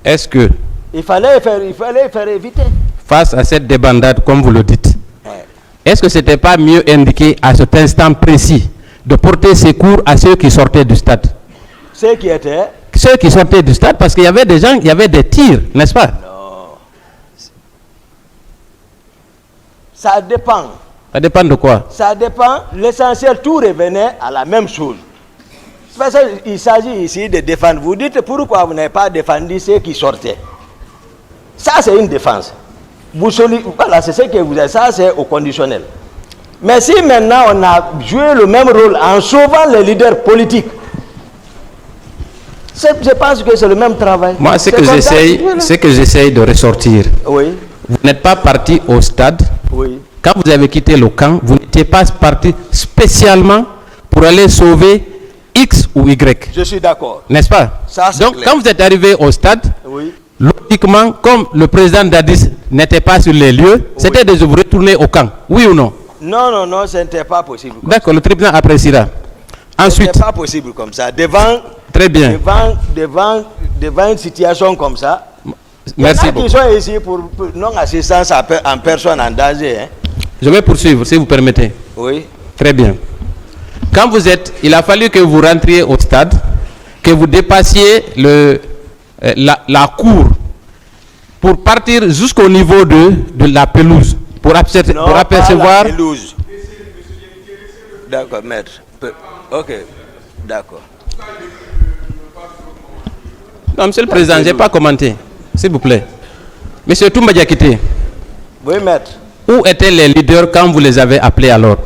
Est-ce que,
Il fallait faire éviter.
face à cette débandade, comme vous le dites,
Ouais.
est-ce que ce n'était pas mieux indiqué à cet instant précis de porter secours à ceux qui sortaient du stade?
Ceux qui étaient...
Ceux qui sortaient du stade, parce qu'il y avait des gens, il y avait des tirs, n'est-ce pas?
Ça dépend.
Ça dépend de quoi?
Ça dépend. L'essentiel, tout revenait à la même chose. Parce qu'il s'agit ici de défendre. Vous dites pourquoi vous n'avez pas défendu ceux qui sortaient. Ça, c'est une défense. Voilà, c'est ce que vous avez. Ça, c'est au conditionnel. Mais si maintenant on a joué le même rôle en sauvant les leaders politiques, je pense que c'est le même travail.
Moi, ce que j'essaye de ressortir,
Oui,
vous n'êtes pas parti au stade.
oui.
Quand vous avez quitté le camp, vous n'étiez pas parti spécialement pour aller sauver X ou Y.
Je suis d'accord.
N'est-ce pas?
Ça, c'est
Donc,
clair.
quand vous êtes arrivé au stade,
Oui.
logiquement, comme le président Dadis n'était pas sur les lieux, c'était de vous retourner au camp. Oui ou non?
Non, non, non, ce n'était pas possible.
D'accord, le tribunal appréciera.
Ce
Ensuite,
n'était pas possible comme ça.
très bien.
Devant une situation comme ça,
Merci
il y en a
beaucoup.
qui sont ici pour non-assistance en personne en danger. Hein.
Je vais poursuivre, si vous permettez.
Oui.
Très bien. Quand il a fallu que vous rentriez au stade, que vous dépassiez la cour pour partir jusqu'au niveau de la pelouse, pour apercevoir.
Pas la pelouse. D'accord, maître. Ok, d'accord.
Non, monsieur le président, je n'ai pas commenté. S'il vous plaît. Monsieur Toumba Diakité,
Oui, maître.
où étaient les leaders quand vous les avez appelés alors?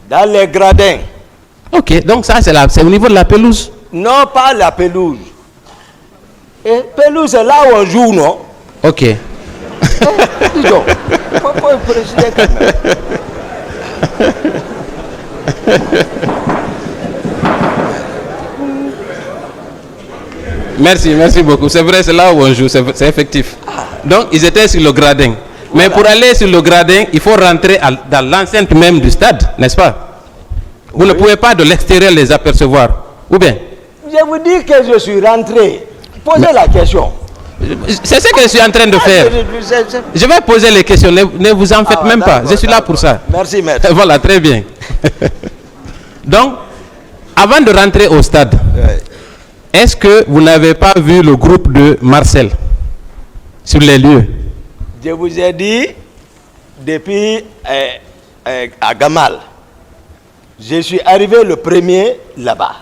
Dans les gradins.
Ok, donc ça c'est au niveau de la pelouse.
Non, pas la pelouse. Et pelouse, c'est là où on joue, non?
Ok.
Dis donc. Faut préciser quand même.
Merci beaucoup. C'est vrai, c'est là où on joue, c'est effectif. Donc, ils étaient sur le gradin. Mais pour aller sur le gradin, il faut rentrer dans l'enceinte même du stade, n'est-ce pas? Vous ne pouvez pas de l'extérieur les apercevoir. Ou bien?
Je vous dis que je suis rentré. Posez la question.
C'est ce que je suis en train de faire. Je vais poser les questions, ne vous en faites même pas. Je suis là pour ça.
Merci, maître.
Voilà, très bien. Donc, avant de rentrer au stade, est-ce que vous n'avez pas vu le groupe de Marcel sur les lieux?
Je vous ai dit, depuis à Gamal, je suis arrivé le premier là-bas.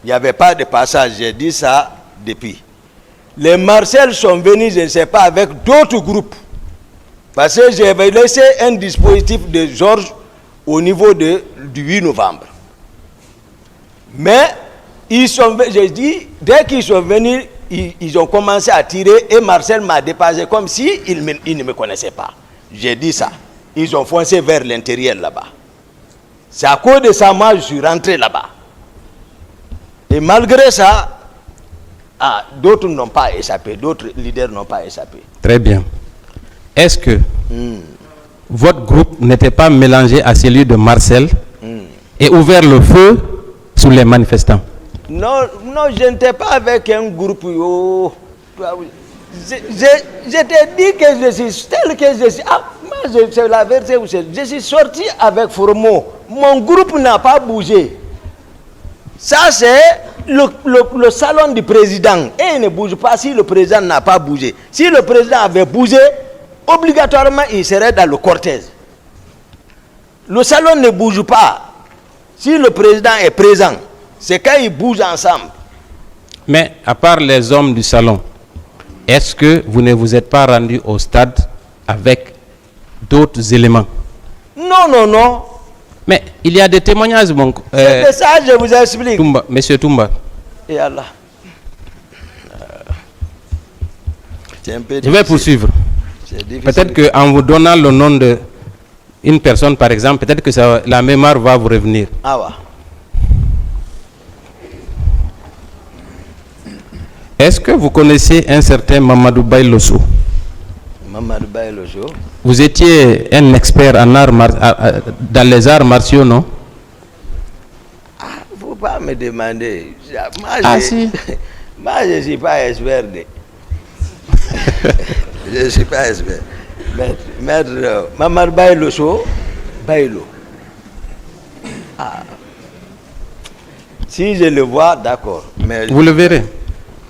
Il n'y avait pas de passage, j'ai dit ça depuis. Les Marcel sont venus, je ne sais pas, avec d'autres groupes. Parce que j'avais laissé un dispositif de Georges au niveau du 8 novembre. Mais, j'ai dit, dès qu'ils sont venus, ils ont commencé à tirer et Marcel m'a dépassé comme si il ne me connaissait pas. J'ai dit ça. Ils ont foncé vers l'intérieur là-bas. C'est à cause de ça, moi, je suis rentré là-bas. Et malgré ça, d'autres n'ont pas échappé, d'autres leaders n'ont pas échappé.
Très bien. Est-ce que votre groupe n'était pas mélangé à celui de Marcel et ouvert le feu sur les manifestants?
Non, je n'étais pas avec un groupe. Je t'ai dit que je suis tel que je suis. Moi, c'est la vérité. Je suis sorti avec Formo. Mon groupe n'a pas bougé. Ça, c'est le salon du président. Et il ne bouge pas si le président n'a pas bougé. Si le président avait bougé, obligatoirement, il serait dans le cortège. Le salon ne bouge pas. Si le président est présent, c'est quand ils bougent ensemble.
Mais à part les hommes du salon, est-ce que vous ne vous êtes pas rendu au stade avec d'autres éléments?
Non.
Mais il y a des témoignages, mon...
c'est ça, je vous explique.
Monsieur Toumba.
Et Allah.
Je vais poursuivre.
Peut-être qu'en vous donnant le nom d'une personne, par exemple, peut-être que la mémoire va vous revenir.
Ah ouais.
Est-ce que vous connaissez un certain Mamadou Baye Losso?
Mamadou Baye Losso.
Vous étiez un expert en dans les arts martiaux, non?
Il ne faut pas me demander.
Ah si.
Moi, je ne suis pas expert. Je ne suis pas expert. Maître Mamadou Baye Losso, Bailo. Ah. Si je le vois, d'accord.
Vous le verrez.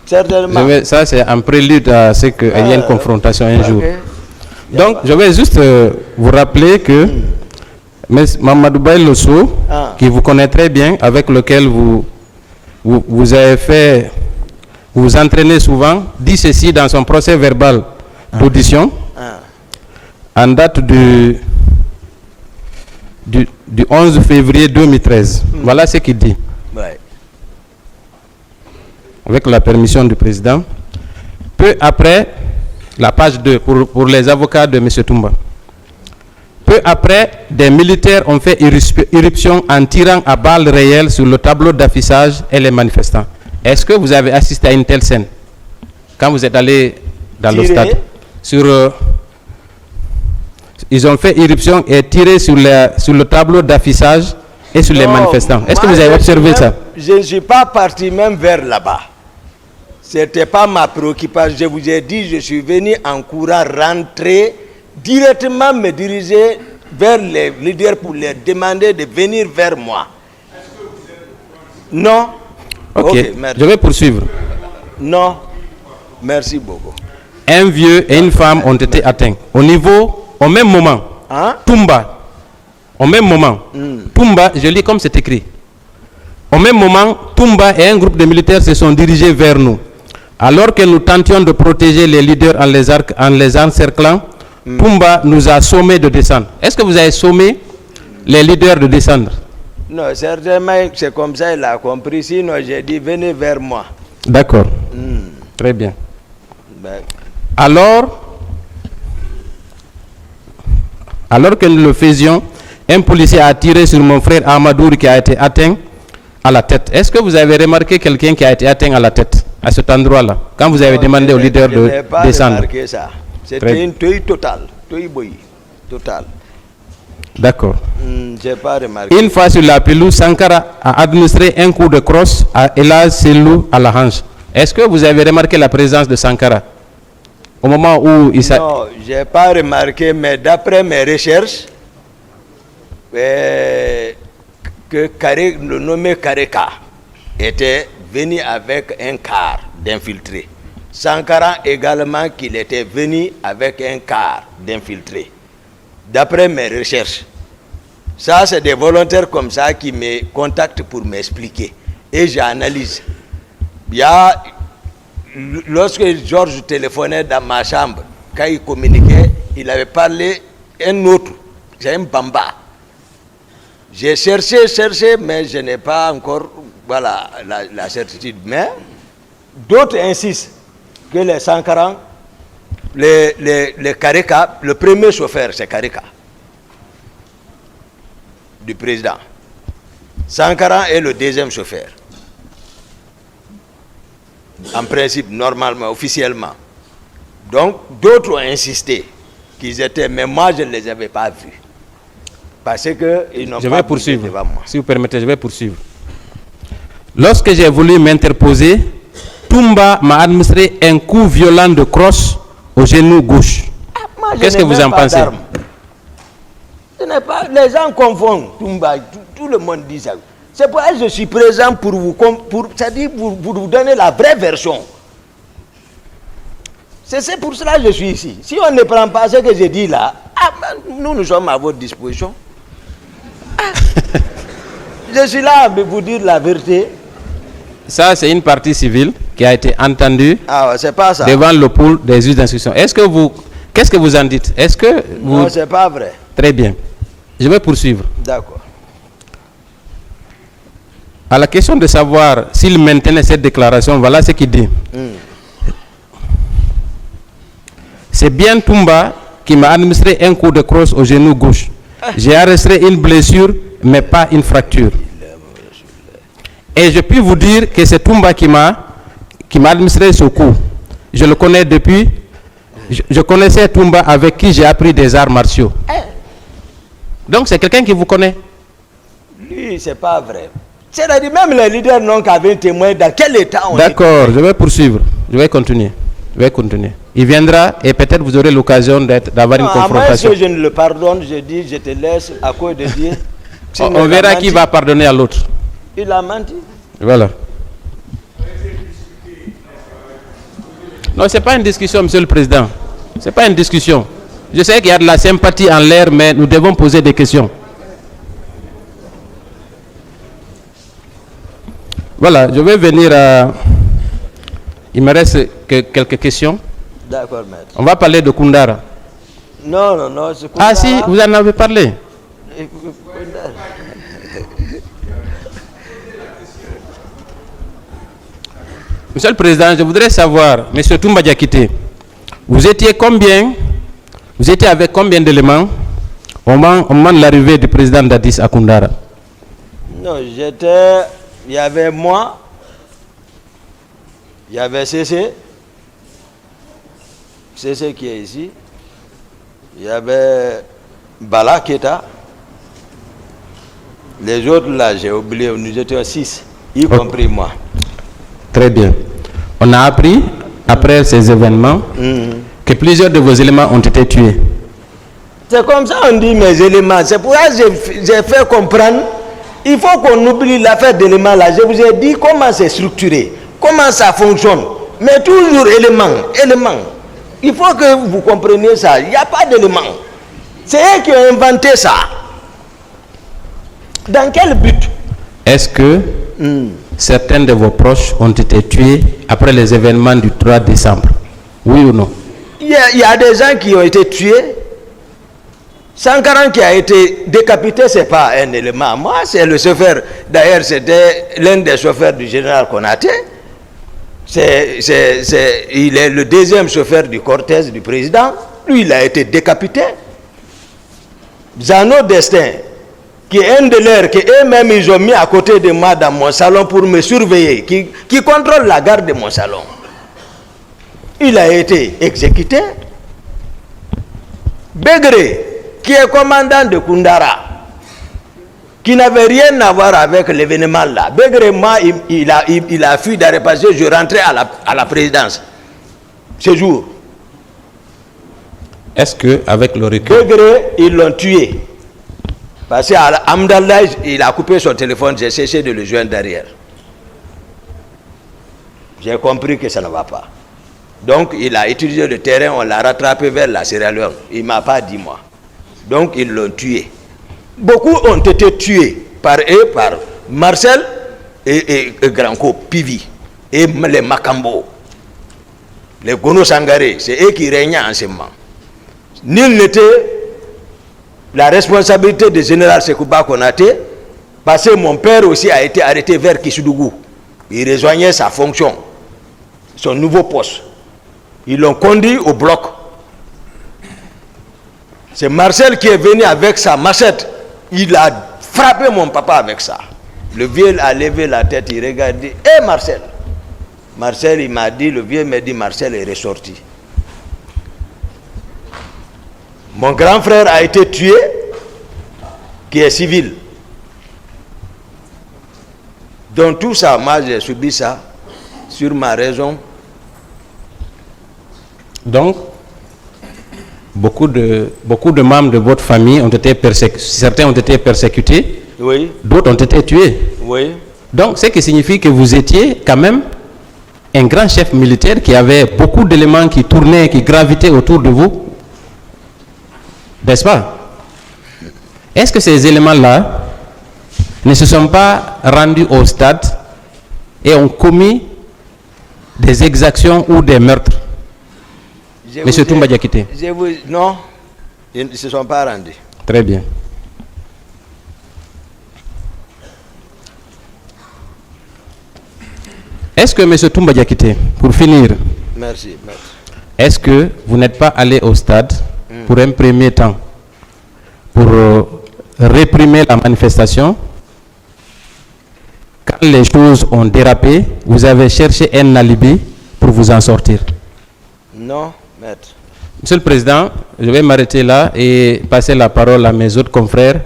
Certainement.
Ça, c'est un prélude à ce qu'il y ait une confrontation un jour. Donc, je vais juste vous rappeler que Mamadou Baye Losso, qui vous connaît très bien, avec lequel vous avez fait, vous entraînez souvent, dit ceci dans son procès verbal d'audition, en date du 11 février 2013. Voilà ce qu'il dit.
Ouais.
Avec la permission du président. Peu après, la page 2 pour les avocats de M. Toumba. Peu après, des militaires ont fait irruption en tirant à balles réelles sur le tableau d'affichage et les manifestants. Est-ce que vous avez assisté à une telle scène quand vous êtes allé dans le stade? Ils ont fait irruption et tiré sur le tableau d'affichage et sur les manifestants. Est-ce que vous avez observé ça?
Je ne suis pas parti même vers là-bas. Ce n'était pas ma préoccupation. Je vous ai dit, je suis venu en courant rentrer, directement me diriger vers les leaders pour leur demander de venir vers moi. Non.
Ok, je vais poursuivre.
Non. Merci beaucoup.
Un vieux et une femme ont été atteints. Au même moment, Toumba, au même moment, Toumba, je lis comme c'est écrit. Au même moment, Toumba et un groupe de militaires se sont dirigés vers nous. Alors que nous tentions de protéger les leaders en les encerclant, Toumba nous a sommés de descendre. Est-ce que vous avez sommé les leaders de descendre?
Non, certainement, c'est comme ça il a compris. Sinon, j'ai dit, venez vers moi.
D'accord. Très bien. Alors que nous le faisions, un policier a tiré sur mon frère Amadour qui a été atteint à la tête. Est-ce que vous avez remarqué quelqu'un qui a été atteint à la tête, à cet endroit-là, quand vous avez demandé au leader de descendre?
Je n'ai pas remarqué ça. C'était une tuerie totale. Totale.
D'accord.
Je n'ai pas remarqué.
Une fois sur la pelouse, Sankara a administré un coup de crosse à Elaz Selou à la hanche. Est-ce que vous avez remarqué la présence de Sankara au moment où il s'est...
Non, je n'ai pas remarqué, mais d'après mes recherches, que le nommé Kareka était venu avec un quart d'infiltrés. Sankara également qu'il était venu avec un quart d'infiltrés. D'après mes recherches. Ça, c'est des volontaires comme ça qui me contactent pour m'expliquer. Et j'analyse. Lorsque Georges téléphonait dans ma chambre, quand il communiquait, il avait parlé un autre, c'est un Bamba. J'ai cherché, mais je n'ai pas encore la certitude. Mais d'autres insistent que les Sankara, les Kareka, le premier chauffeur, c'est Kareka, du président. Sankara est le deuxième chauffeur. En principe, normalement, officiellement. Donc, d'autres ont insisté qu'ils étaient, mais moi, je ne les avais pas vus. Parce qu'ils n'ont pas...
Je vais poursuivre. Si vous permettez, je vais poursuivre. Lorsque j'ai voulu m'interposer, Toumba m'a administré un coup violent de crosse au genou gauche. Qu'est-ce que vous en pensez?
Les gens confondent Toumba, tout le monde dit ça. C'est pour ça que je suis présent pour c'est-à-dire vous donner la vraie version. C'est pour cela que je suis ici. Si on ne prend pas ce que j'ai dit là, nous sommes à votre disposition. Je suis là pour vous dire la vérité.
Ça, c'est une partie civile qui a été entendue
c'est pas ça.
devant le pool des juges d'instruction. Qu'est-ce que vous en dites? Est-ce que vous...
Non, c'est pas vrai.
Très bien. Je vais poursuivre.
D'accord.
À la question de savoir s'il maintenait cette déclaration, voilà ce qu'il dit. C'est bien Toumba
qui m'a administré un coup de crosse au genou gauche. J'ai enregistré une blessure, mais pas une fracture. Et je puis vous dire que c'est Toumba qui m'a administré ce coup. Je le connais depuis. Je connaissais Toumba avec qui j'ai appris des arts martiaux. Donc c'est quelqu'un qui vous connaît.
Lui, c'est pas vrai. C'est-à-dire même les leaders n'ont qu'à venir témoigner dans quel état on est.
D'accord, je vais poursuivre. Je vais continuer. Il viendra et peut-être vous aurez l'occasion d'avoir une confrontation.
À moins que je ne le pardonne, je dis, je te laisse à cause de Dieu.
On verra qui va pardonner à l'autre.
Il a menti.
Voilà. Non, ce n'est pas une discussion, Monsieur le Président. Ce n'est pas une discussion. Je sais qu'il y a de la sympathie en l'air, mais nous devons poser des questions. Voilà, je vais venir à... Il me reste quelques questions.
D'accord, maître.
On va parler de Koundara.
Non, c'est Koundara.
Ah si, vous en avez parlé. Monsieur le Président, je voudrais savoir, Monsieur Toumba Diakité, vous étiez avec combien d'éléments au moment de l'arrivée du président Dadis à Koundara?
Non, il y avait moi, il y avait CC qui est ici, il y avait Bala Keta, les autres là, j'ai oublié, nous étions 6, y compris moi.
Très bien. On a appris, après ces événements, que plusieurs de vos éléments ont été tués.
C'est comme ça on dit mes éléments. C'est pour ça que j'ai fait comprendre. Il faut qu'on oublie l'affaire d'éléments là. Je vous ai dit comment c'est structuré, comment ça fonctionne. Mais toujours éléments. Il faut que vous compreniez ça. Il n'y a pas d'éléments. C'est eux qui ont inventé ça. Dans quel but?
Est-ce que certains de vos proches ont été tués après les événements du 3 décembre? Oui ou non?
Il y a des gens qui ont été tués. 140 qui a été décapité, ce n'est pas un élément. Moi, c'est le chauffeur. D'ailleurs, c'était l'un des chauffeurs du général Konaté. Il est le deuxième chauffeur du cortège du président. Lui, il a été décapité. Zano Destin, qui est un de leurs, que eux-mêmes ils ont mis à côté de moi dans mon salon pour me surveiller, qui contrôle la garde de mon salon. Il a été exécuté. Begré, qui est commandant de Koundara, qui n'avait rien à voir avec l'événement là. Begré, moi, il a fui d'arrêt parce que je rentrais à la présidence ce jour.
Est-ce que, avec le recul...
Begré, ils l'ont tué. Parce qu'Amdallah, il a coupé son téléphone, j'ai cessé de le joindre derrière. J'ai compris que ça ne va pas. Donc, il a utilisé le terrain, on l'a rattrapé vers la Sierra Leone. Il ne m'a pas dit moi. Donc, ils l'ont tué. Beaucoup ont été tués par eux, par Marcel et Granco, Pivi, et les Makambo, les Gono Sangaré. C'est eux qui régnaient en ce moment. Nul n'était la responsabilité du général Sekouba Konaté, parce que mon père aussi a été arrêté vers Kissoudou. Il rejoignait sa fonction, son nouveau poste. Ils l'ont conduit au bloc. C'est Marcel qui est venu avec sa machette. Il a frappé mon papa avec ça. Le vieux a levé la tête, il regarde, il dit, « Hé Marcel !» Marcel, il m'a dit, le vieux m'a dit, Marcel est ressorti. Mon grand frère a été tué, qui est civil. Donc tout ça, moi j'ai subi ça, sur ma raison.
Donc, beaucoup de membres de votre famille ont été persécutés. Certains ont été persécutés,
Oui.
D'autres ont été tués.
Oui.
Donc, ce qui signifie que vous étiez quand même un grand chef militaire qui avait beaucoup d'éléments qui tournaient, qui gravitaient autour de vous. N'est-ce pas? Est-ce que ces éléments-là ne se sont pas rendus au stade et ont commis des exactions ou des meurtres? Monsieur Toumba Diakité.
Non, ils ne se sont pas rendus.
Très bien. Est-ce que Monsieur Toumba Diakité, pour finir,
Merci, maître.
est-ce que vous n'êtes pas allé au stade pour un premier temps, pour réprimer la manifestation. Quand les choses ont dérapé, vous avez cherché un alibi pour vous en sortir.
Non, maître.
Monsieur le Président, je vais m'arrêter là et passer la parole à mes autres confrères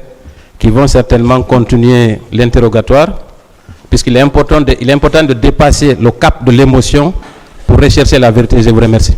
qui vont certainement continuer l'interrogatoire, puisqu'il est important de dépasser le cap de l'émotion pour rechercher la vérité. Je vous remercie.